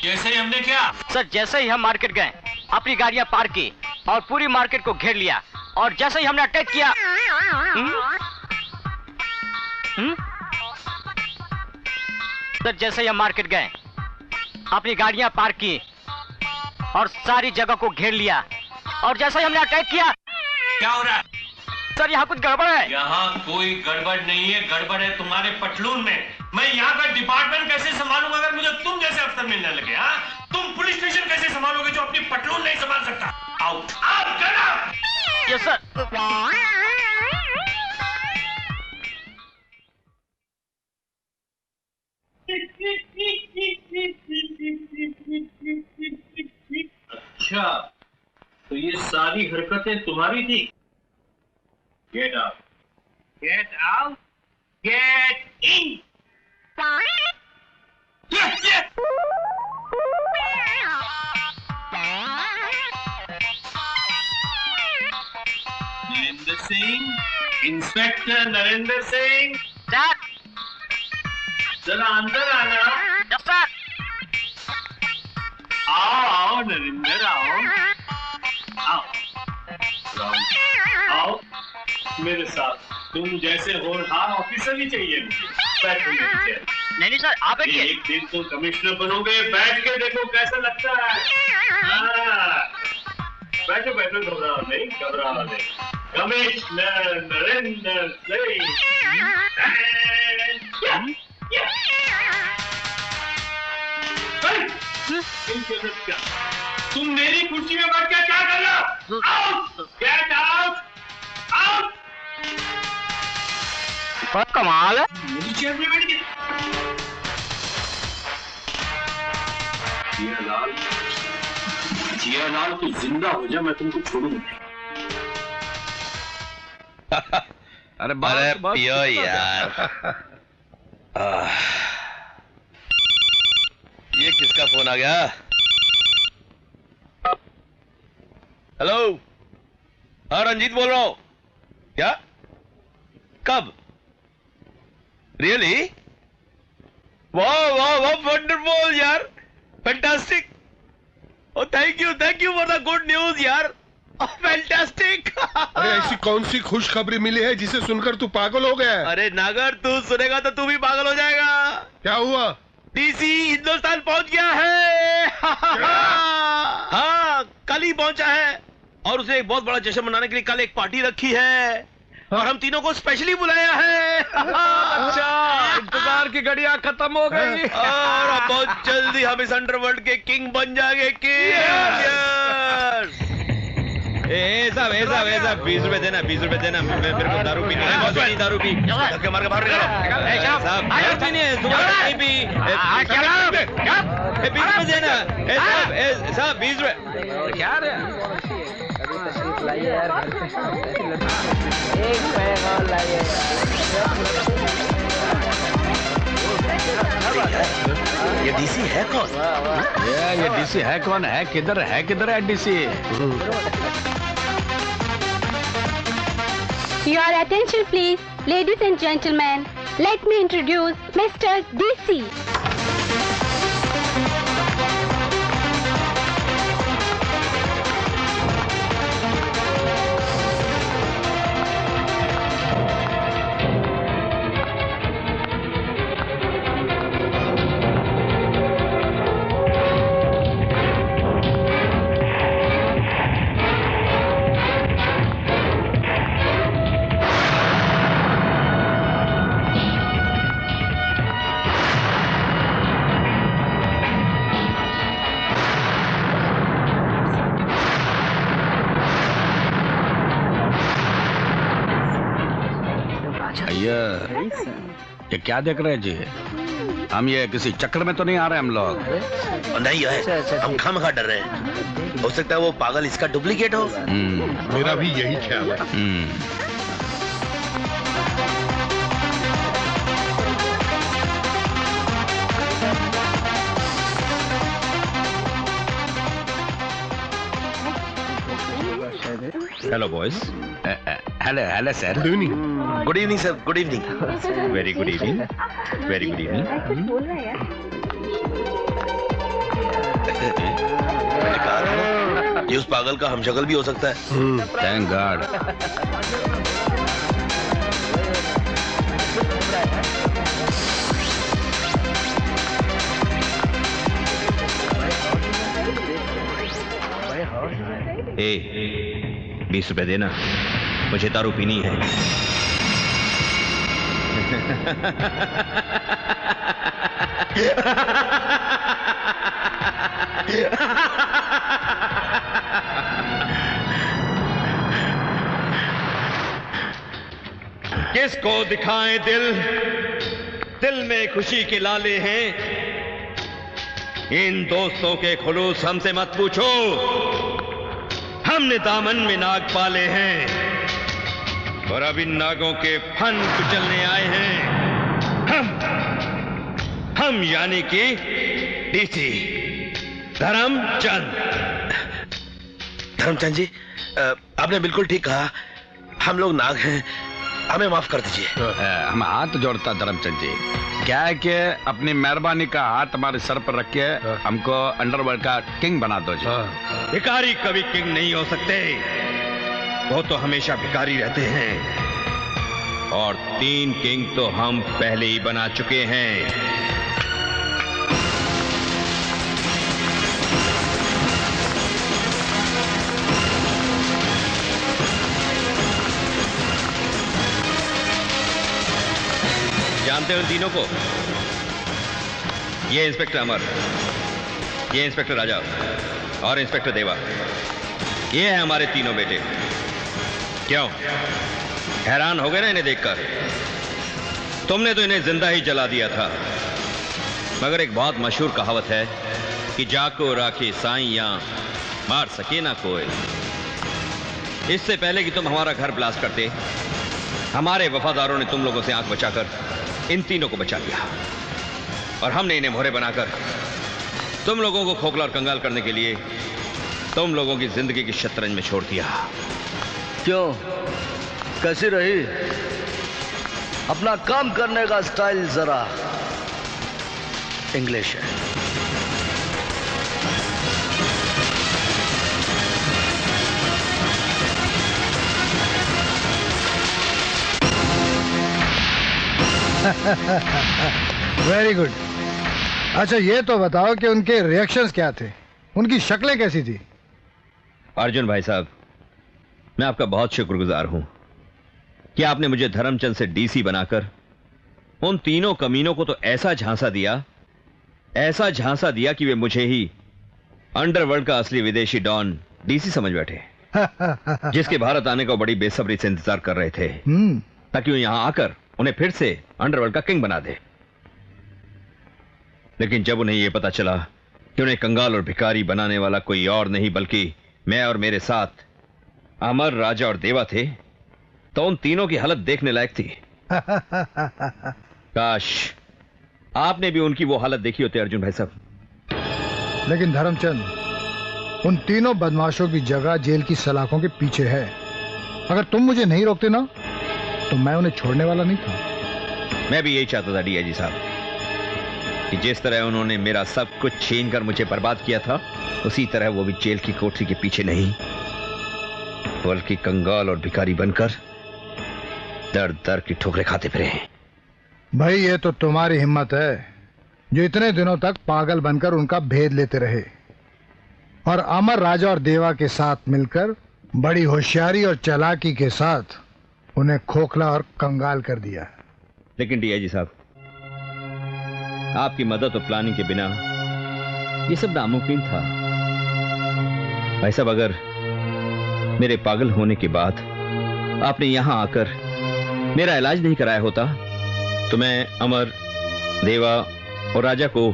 जैसे ही हमने क्या? सर, जैसे ही हम मार्केट गए अपनी गाड़ियां पार्क की और पूरी मार्केट को घेर लिया, और जैसे ही हमने अटैक किया सर, जैसे ही हम मार्केट गए अपनी गाड़ियां पार्क की और सारी जगह को घेर लिया, और जैसे ही हमने अटैक किया। क्या हो रहा है? सर, यहाँ कुछ गड़बड़ है। यहाँ कोई गड़बड़ नहीं है, गड़बड़ है तुम्हारे पटलून में। मैं यहाँ का डिपार्टमेंट कैसे संभालूंगा अगर मुझे तुम जैसे अफसर मिलने लगे? हाँ, तुम पुलिस स्टेशन कैसे संभालोगे जो अपनी पटलून नहीं संभाल सकता? Out, out, get out. Yes sir. अच्छा, तो ये सारी हरकतें तुम्हारी थी? Get out, get out, get in. Narendra Singh, inspector Narendra Singh, जरा अंदर आना। आओ आओ नरेंद्र, आओ आओ आओ मेरे साथ। तुम जैसे होनहार ऑफिसर ही चाहिए मुझे। बैठो मेरे। नहीं सर, आप एक दिन तुम कमिश्नर बनोगे, बैठ के देखो कैसा लगता है। बैठो बैठो, घबराओ नहीं, घबराओ नहीं। कमिश्नर नरेंद्र सिंह। क्या तुम मेरी कुर्सी में बैठ के क्या कर रहे हो? Out, get out, out. कमाल है, मेरी चेयर में बैठ गए। जियालाल, जियालाल तू जिंदा हो जा, मैं तुमको छोड़ूंगा। अरे पियो यार। ये किसका फोन आ गया? हेलो, हाँ रंजीत बोल रहा हूं। क्या? कब? रियली? वाह वाह वाह, वंडरफुल यार, fantastic. Oh thank you for the good news यार, फैंटास्टिक। अरे ऐसी कौन सी खुशखबरी मिली है जिसे सुनकर तू पागल हो गया? अरे नागर, तू सुनेगा तो तू भी पागल हो जाएगा। क्या हुआ? डीसी हिंदुस्तान पहुंच गया है। हाँ, कल ही पहुंचा है, और उसे एक बहुत बड़ा जश्न मनाने के लिए कल एक पार्टी रखी है, और हम तीनों को स्पेशली बुलाया है। अच्छा, इंतजार की घड़ियां खत्म हो गई, और अब बहुत जल्दी हम इस अंडरवर्ल्ड के किंग बन जाएंगे। साहब 20 रुपए देना, 20 रुपए देना। मेरे को दारू पीनी है, बहुत सारी दारू पी। धक्के मार के बाहर निकालो। साहब दारू पीनी है, दोबारा नहीं पी। 20 रुपए देना साहब, 20 रुपए। क्या रे? तशरीफ लाइए यार, एक पैग और लाइए। ये डीसी है कौन? ये डीसी है कौन? है किधर है DC? Your attention please. Ladies and gentlemen, let me introduce Mr. DC. ये क्या देख रहे हैं जी? हम ये किसी चक्कर में तो नहीं आ रहे हम लोग? नहीं है, हम खामखा डर रहे हैं। हो सकता है वो पागल इसका डुप्लीकेट हो। मेरा भी यही ख्याल है। Hello boys. Hello sir. Good evening. Good evening sir. Good evening. Very good evening. Very good evening. मैंने कहा था ये उस पागल का हमशक्ल भी हो सकता है। Thank God. ए, 20 रुपए देना, मुझे दारू पीनी है। किसको दिखाएं दिल, दिल में खुशी के लाले हैं। इन दोस्तों के खुलूस हमसे मत पूछो, हमने दामन में नाग पाले हैं और अब इन नागों के फन कुचलने आए हैं। हम यानी कि डीसी धर्मचंद। धर्मचंद जी, आपने बिल्कुल ठीक कहा, हम लोग नाग हैं, हमें माफ कर दीजिए। हम हाथ जोड़ता धर्मचंद जी, क्या है कि अपनी मेहरबानी का हाथ हमारे सर पर रख के हमको अंडरवर्ल्ड का किंग बना दो जी। भिखारी कभी किंग नहीं हो सकते, वो तो हमेशा भिखारी रहते हैं। और 3 किंग तो हम पहले ही बना चुके हैं। जानते हो इन तीनों को? ये इंस्पेक्टर अमर, ये इंस्पेक्टर राजा और इंस्पेक्टर देवा, ये है हमारे तीनों बेटे। क्यों हैरान हो गए ना इन्हें देखकर? तुमने तो इन्हें जिंदा ही जला दिया था, मगर एक बहुत मशहूर कहावत है कि जाको राखी साईं मार सके ना कोई। इससे पहले कि तुम हमारा घर ब्लास्ट करते, हमारे वफादारों ने तुम लोगों से आंख बचाकर इन तीनों को बचा लिया, और हमने इन्हें मोहरे बनाकर तुम लोगों को खोखला और कंगाल करने के लिए तुम लोगों की जिंदगी की शतरंज में छोड़ दिया। क्यों, कैसी रही? अपना काम करने का स्टाइल जरा इंग्लिश है। Very good. अच्छा ये तो बताओ कि उनके रिएक्शंस क्या थे, उनकी शक्लें कैसी थी? अर्जुन भाई साहब, मैं आपका बहुत शुक्रगुजार हूं कि आपने मुझे धर्मचंद से डीसी बनाकर उन तीनों कमीनों को तो ऐसा झांसा दिया कि वे मुझे ही अंडरवर्ल्ड का असली विदेशी डॉन डीसी समझ बैठे, जिसके भारत आने का बड़ी बेसब्री से इंतजार कर रहे थे ताकि वो यहां आकर उन्हें फिर से अंडरवर्ल्ड का किंग बना दे। लेकिन जब उन्हें यह पता चला कि उन्हें कंगाल और भिखारी बनाने वाला कोई और नहीं बल्कि मैं और मेरे साथ अमर, राजा और देवा थे, तो उन तीनों की हालत देखने लायक थी। काश आपने भी उनकी वो हालत देखी होती अर्जुन भाई साहब। लेकिन धर्मचंद, उन तीनों बदमाशों की जगह जेल की सलाखों के पीछे है। अगर तुम मुझे नहीं रोकते ना, तो मैं उन्हें छोड़ने वाला नहीं था। मैं भी यही चाहता था डीआईजी साहब कि जिस तरह उन्होंने मेरा सब कुछ छीन कर मुझे बर्बाद किया था, उसी तरह वो भी जेल की कोठरी के पीछे नहीं बल्कि कंगाल और भिखारी बनकर दर दर की ठोकरें खाते फिरे हैं। भाई ये तो तुम्हारी हिम्मत है जो इतने दिनों तक पागल बनकर उनका भेद लेते रहे और अमर राजा और देवा के साथ मिलकर बड़ी होशियारी और चालाकी के साथ उन्हें खोखला और कंगाल कर दिया। लेकिन डीआईजी साहब, आपकी मदद और प्लानिंग के बिना ये सब नामुमकिन था। भाई साहब, अगर मेरे पागल होने के बाद आपने यहां आकर मेरा इलाज नहीं कराया होता तो मैं अमर, देवा और राजा को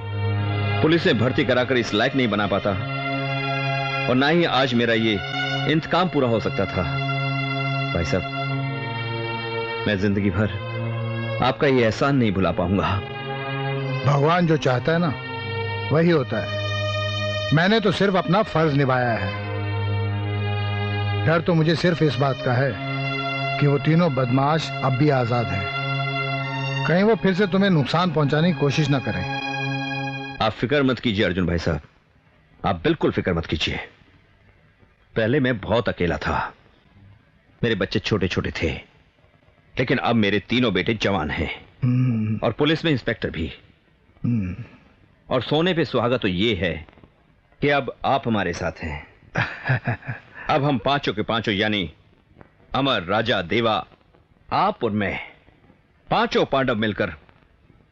पुलिस में भर्ती कराकर इस लायक नहीं बना पाता और ना ही आज मेरा ये इंतकाम पूरा हो सकता था। भाई साहब, मैं जिंदगी भर आपका ये एहसान नहीं भुला पाऊंगा। भगवान जो चाहता है ना वही होता है। मैंने तो सिर्फ अपना फर्ज निभाया है। डर तो मुझे सिर्फ इस बात का है कि वो तीनों बदमाश अब भी आजाद हैं। कहीं वो फिर से तुम्हें नुकसान पहुंचाने की कोशिश ना करें। आप फिक्र मत कीजिए अर्जुन भाई साहब, आप बिल्कुल फिक्र मत कीजिए। पहले मैं बहुत अकेला था, मेरे बच्चे छोटे छोटे थे, लेकिन अब मेरे तीनों बेटे जवान हैं और पुलिस में इंस्पेक्टर भी। और सोने पे सुहागा तो ये है कि अब आप हमारे साथ हैं। अब हम पांचों के पांचों यानी अमर, राजा, देवा, आप और मैं, पांचों पांडव मिलकर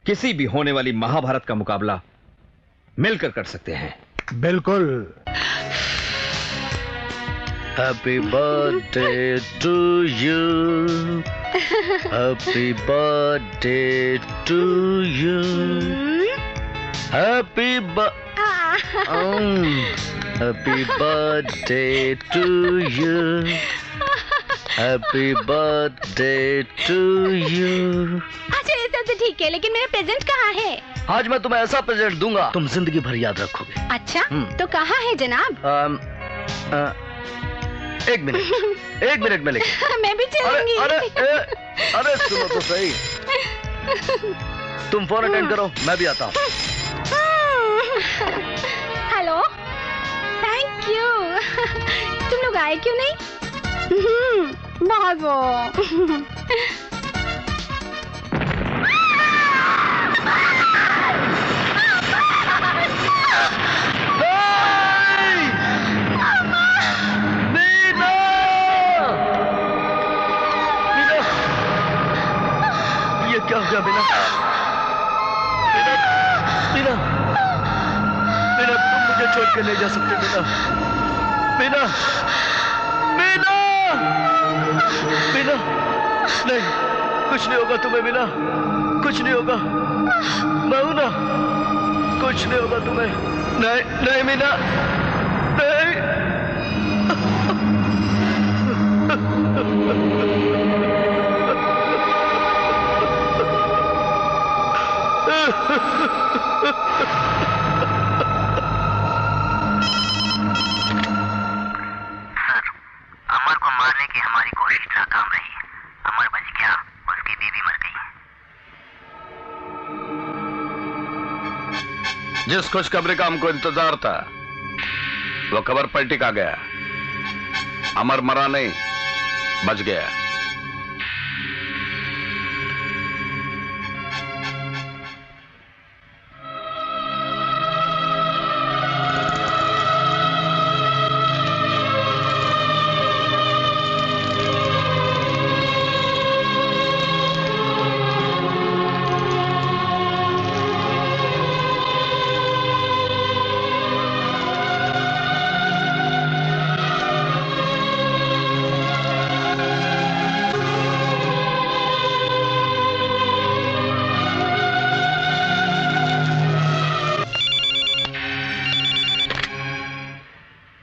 किसी भी होने वाली महाभारत का मुकाबला मिलकर कर सकते हैं। बिल्कुल। Happy birthday to you, happy birthday to you, happy happy birthday to you, happy birthday to you. अच्छा ये सब तो ठीक है, लेकिन मेरा प्रेजेंट कहाँ है? आज मैं तुम्हें ऐसा प्रेजेंट दूंगा तुम जिंदगी भर याद रखोगे। अच्छा तो कहाँ है जनाब? एक मिनट में लेके मैं भी चलूंगी। अरे सुनो तो सही, तुम फोन अटेंड करो, मैं भी आता हूँ। Hello, thank you. तुम लोग आए क्यों नहीं? भागो। क्या हो गया मीना? मीना, मीना, तुम मुझे छोड़ के नहीं जा सकते मीना। मीना, मीना, मीना, नहीं, कुछ नहीं होगा तुम्हें मीना, कुछ नहीं होगा। मैं हूं ना, कुछ नहीं होगा तुम्हें। नहीं, नहीं मीना, नहीं। अमर को मारने की हमारी कोशिश नाकाम रही। अमर बच गया, उसकी बीवी मर गई। जिस खुशखबरी का हमको इंतजार था वो खबर पर टिका गया। अमर मरा नहीं, बच गया।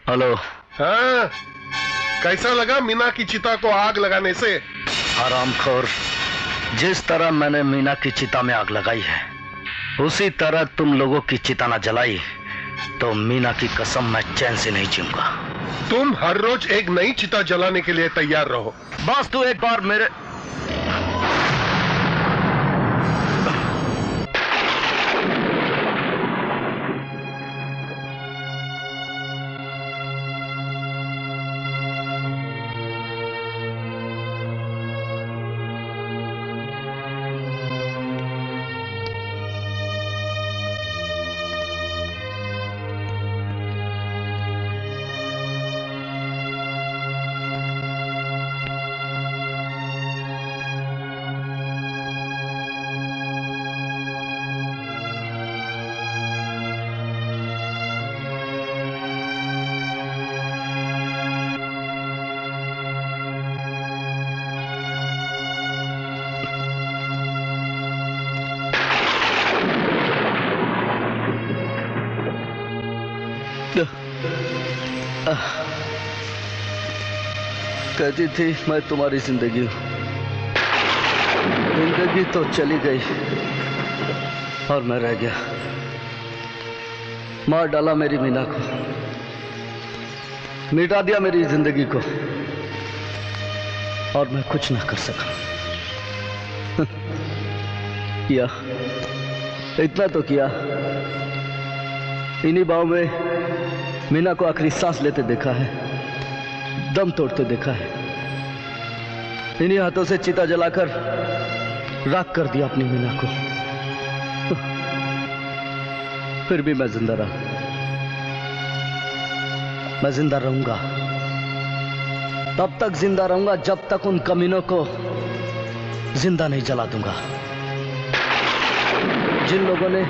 हेलो। हाँ, कैसा लगा मीना की चिता को आग लगाने से? हरामखोर, जिस तरह मैंने मीना की चिता में आग लगाई है उसी तरह तुम लोगों की चिता न जलाई तो मीना की कसम मैं चैन से नहीं जीऊंगा। तुम हर रोज एक नई चिता जलाने के लिए तैयार रहो। बस तू एक बार मेरे कहती थी मैं तुम्हारी जिंदगी हूं। जिंदगी तो चली गई और मैं रह गया। मार डाला मेरी मीना को, मिटा दिया मेरी जिंदगी को, और मैं कुछ ना कर सका। किया, इतना तो किया। इन्हीं बाहों में मीना को आखिरी सांस लेते देखा है, दम तोड़ते देखा है। इन्हीं हाथों से चिता जलाकर राख कर दिया अपनी मीना को। फिर भी मैं जिंदा रहा। मैं जिंदा रहूंगा, तब तक जिंदा रहूंगा जब तक उन कमीनों को जिंदा नहीं जला दूंगा। जिन लोगों ने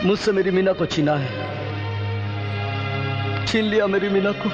मुझसे मेरी मीना को छीना है, छीन लिया मेरी मीना को।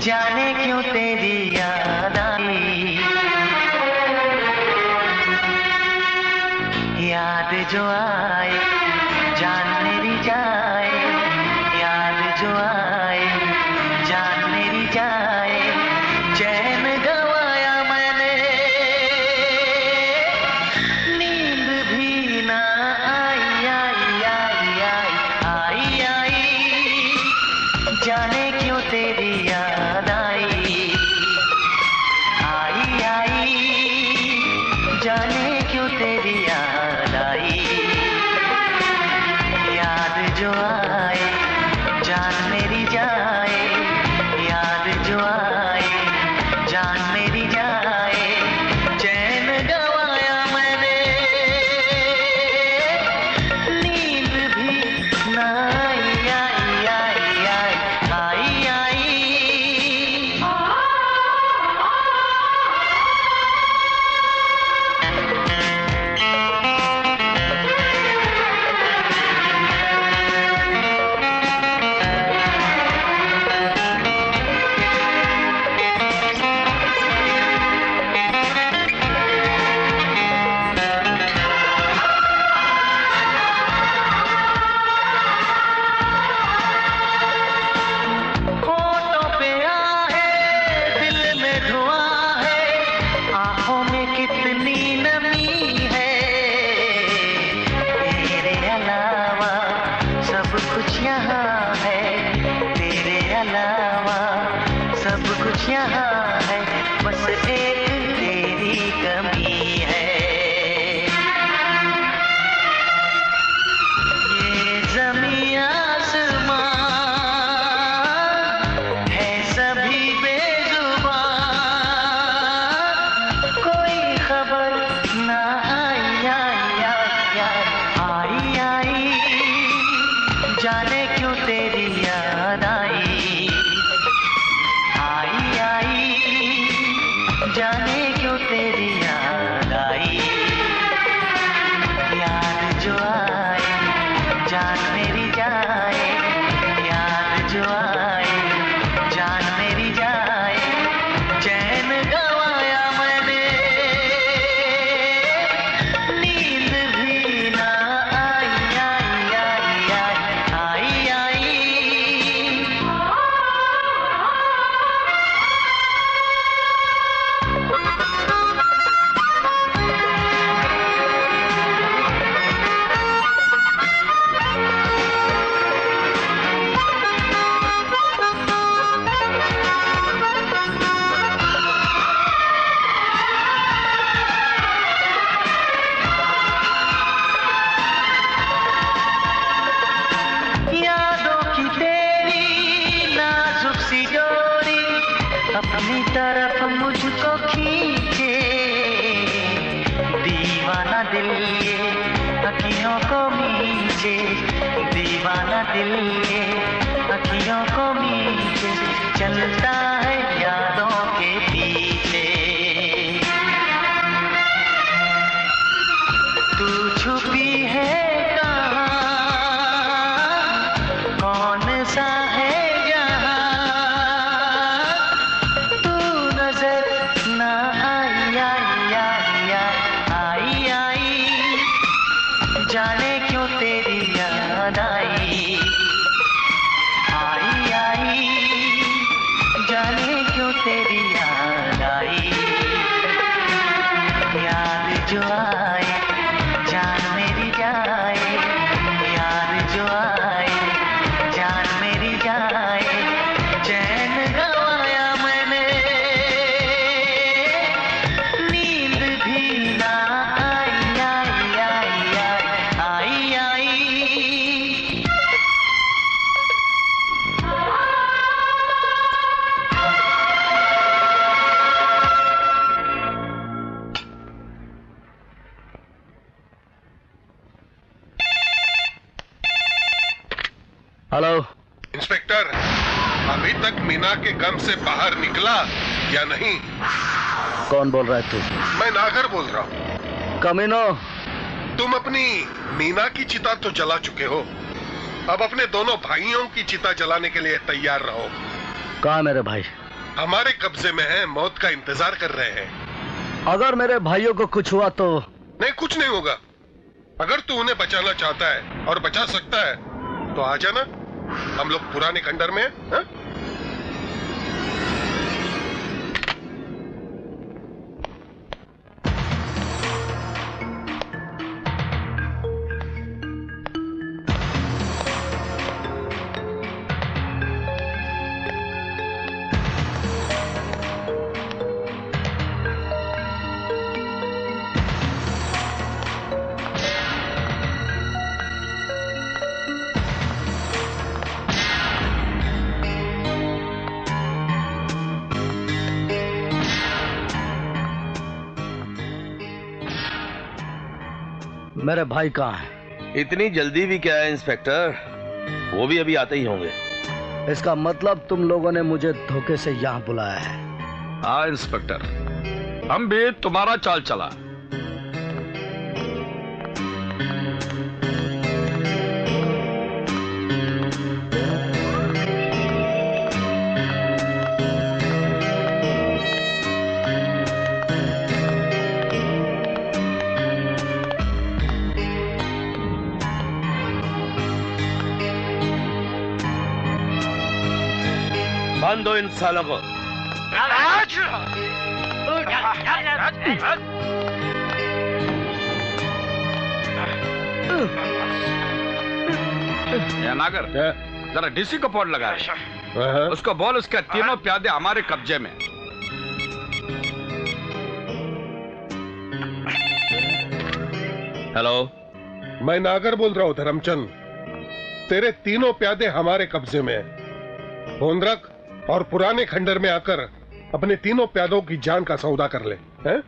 जाने क्यों तेरी याद आई, याद जो आए जान मेरी जाए, याद जो आए जान मेरी जाए। चैन गवाया मैंने, नींद भी ना आई आई आई आई आई आई। जाने क्यों तेरी याद आई आई आई, जाने क्यों तेरी याद आई। याद जो आए जान मेरी जाए, याद जो आए जान मेरी जाए। चैन गवाया मैंने, नींद भी ना आई आई आई आई आई आई। होठों पे आहे, दिल में धुआं है, आंखों में कितनी नमी है। तेरे अलावा सब कुछ यहाँ है, तेरे अलावा सब कुछ यहाँ है, बस एक तेरी कमी है। ये ज़मीं आसमां है सभी बेजुबां, कोई खबर ना आई आई आई आई आई। जाने क्यों तेरी याद आई आई आई, जाने क्यों तेरी याद अपनी तरफ मुझको खींचे, दीवाना दिल ये अखियों को मीचे, दीवाना दिल ये अखियों को मीचे, चलता है यादों के पीछे। तू छुपी है कहाँ, कौन सा है यहाँ, तू नजर ना आई आई आई आई आई, जाने क्यों तेरी याद आई आई आई, जाने क्यों तेरी याद आई। याद जो आए जान मेरी जाए, याद जो आए जान मेरी जाए, चैन गवाया मैंने, नींद भी ना आई आई आई आई आई आई। हेलो इंस्पेक्टर, अभी तक मीना के गम से बाहर निकला या नहीं? कौन बोल रहा है तू? मैं नागर बोल रहा हूँ। कमीनो, तुम अपनी मीना की चिता तो जला चुके हो, अब अपने दोनों भाइयों की चिता जलाने के लिए तैयार रहो। कहाँ मेरे भाई? हमारे कब्जे में है, मौत का इंतजार कर रहे हैं। अगर मेरे भाइयों को कुछ हुआ तो? नहीं, कुछ नहीं होगा। अगर तू उन्हें बचाना चाहता है और बचा सकता है तो आ जाना, हम लोग पुराने खंडर में हैं? हा? मेरे भाई कहाँ हैं? इतनी जल्दी भी क्या है इंस्पेक्टर, वो भी अभी आते ही होंगे। इसका मतलब तुम लोगों ने मुझे धोखे से यहाँ बुलाया है? हाँ इंस्पेक्टर, हम भी तुम्हारा चाल चला। बांध दो इन सालों को। नागर, जरा डीसी को फोन लगा, उसको बोल उसके तीनों प्यादे हमारे कब्जे में। हेलो, मैं नागर बोल रहा हूँ धर्मचंद। तेरे तीनों प्यादे हमारे कब्जे में हैं। फोन रख और पुराने खंडर में आकर अपने तीनों प्यादों की जान का सौदा कर ले, हैं?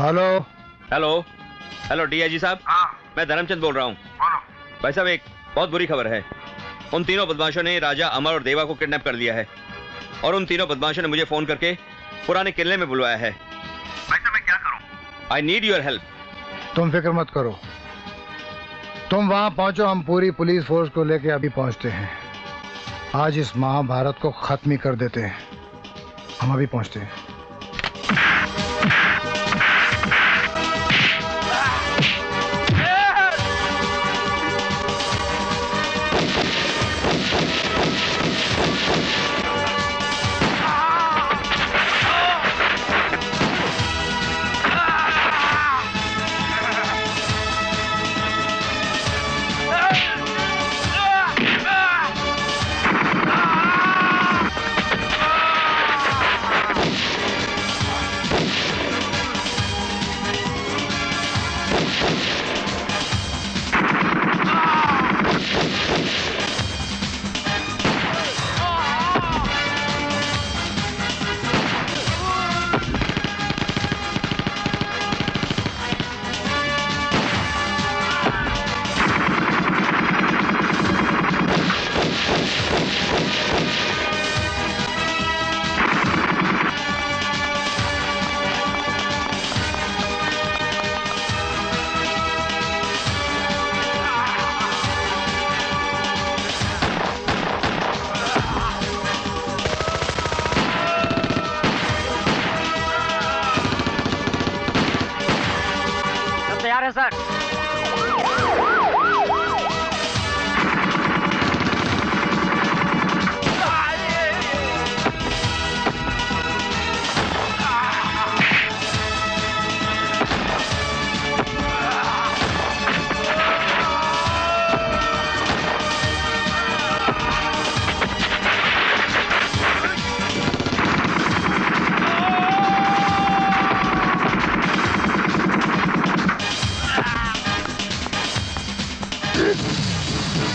हेलो हेलो हेलो डीआईजी साहब, मैं धर्मचंद बोल रहा हूँ। भाई साहब, एक बहुत बुरी खबर है। उन तीनों बदमाशों ने राजा, अमर और देवा को किडनैप कर लिया है और उन तीनों बदमाशों ने मुझे फोन करके पुराने किले में बुलवाया है। भाई साहब मैं क्या करूं? I need your help. तुम फिक्र मत करो, तुम वहां पहुंचो, हम पूरी पुलिस फोर्स को लेके अभी पहुंचते हैं। आज इस महाभारत को खत्म ही कर देते हैं। हम अभी पहुंचते हैं। तैयार है सर।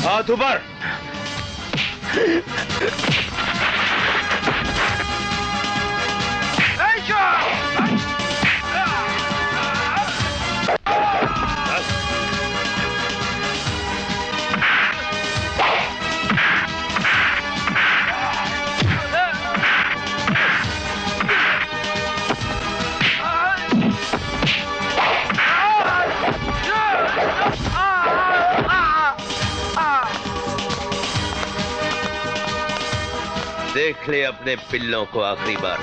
हाथ ऊपर। देख ले अपने पिल्लों को आखिरी बार।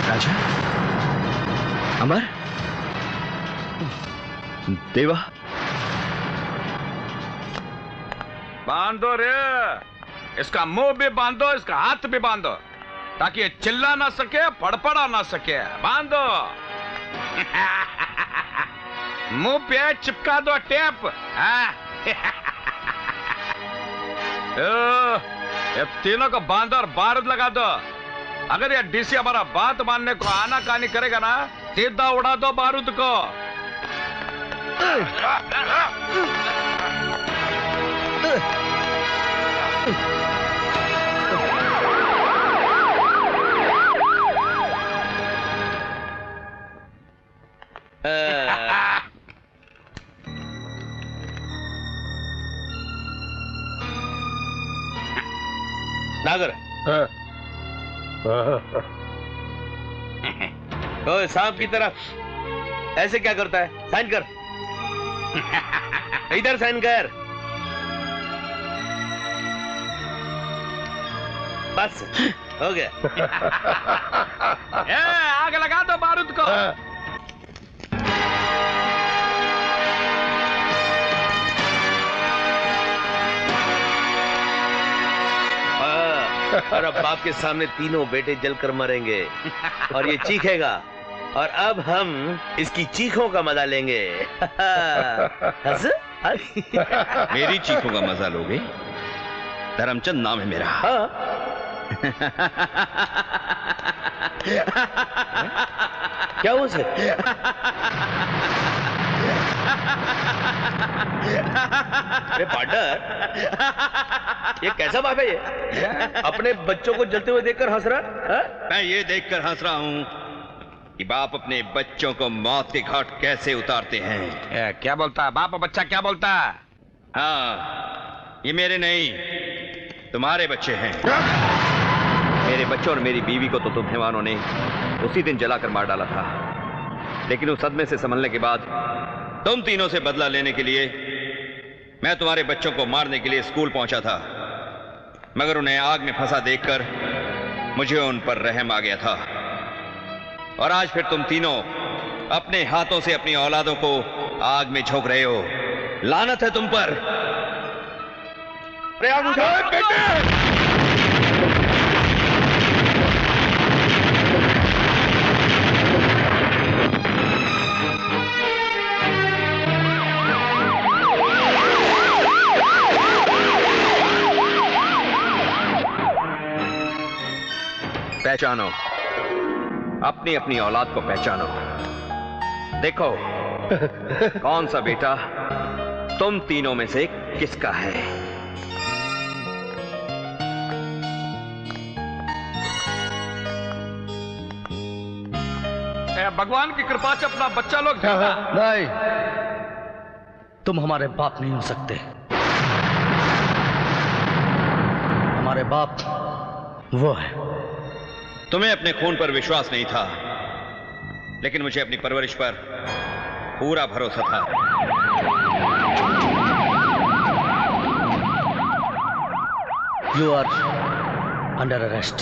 राजा, अमर, देवा, बांधो रे, इसका मुंह भी बांधो, इसका हाथ भी बांधो, ताकि ये चिल्ला ना सके, फड़फड़ा ना सके। बांधो। मुंह पे चिपका दो टेप। ये तीनों को बांधो और बारूद लगा दो। अगर ये डीसी हमारा बात मानने को आनाकानी करेगा ना, सीधा उड़ा दो बारूद को। नागर, ओए सांप की तरह ऐसे क्या करता है? साइन कर। इधर साइन कर। बस हो गया। आग लगा दो बारूद को। और अब बाप के सामने तीनों बेटे जलकर मरेंगे और ये चीखेगा, और अब हम इसकी चीखों का मजा लेंगे। हंस? मेरी चीखों का मजा लोगे? धर्मचंद नाम है मेरा। क्या हुआ सर? अरे पार्टनर, ये कैसा बाप है ये? अपने बच्चों को जलते हुए देखकर हंस रहा है? मैं ये देखकर हंस रहा हूँ कि बाप अपने बच्चों को मौत के घाट कैसे उतारते हैं। क्या बोलता है बाप? बच्चा क्या बोलता है? हाँ, ये मेरे नहीं, तुम्हारे बच्चे हैं। मेरे बच्चों और मेरी बीवी को तो तुम हैवानों ने उसी दिन जलाकर मार डाला था, लेकिन उस सदमे से संभलने के बाद तुम तीनों से बदला लेने के लिए मैं तुम्हारे बच्चों को मारने के लिए स्कूल पहुंचा था, मगर उन्हें आग में फंसा देखकर मुझे उन पर रहम आ गया था। और आज फिर तुम तीनों अपने हाथों से अपनी औलादों को आग में झोंक रहे हो। लानत है तुम पर। पहचानो, अपनी अपनी औलाद को पहचानो। देखो कौन सा बेटा तुम तीनों में से किसका है। भगवान की कृपा से अपना बच्चा लोग नहीं, तुम हमारे बाप नहीं हो सकते। हमारे बाप वो है। तुम्हें अपने खून पर विश्वास नहीं था, लेकिन मुझे अपनी परवरिश पर पूरा भरोसा था। You are under arrest.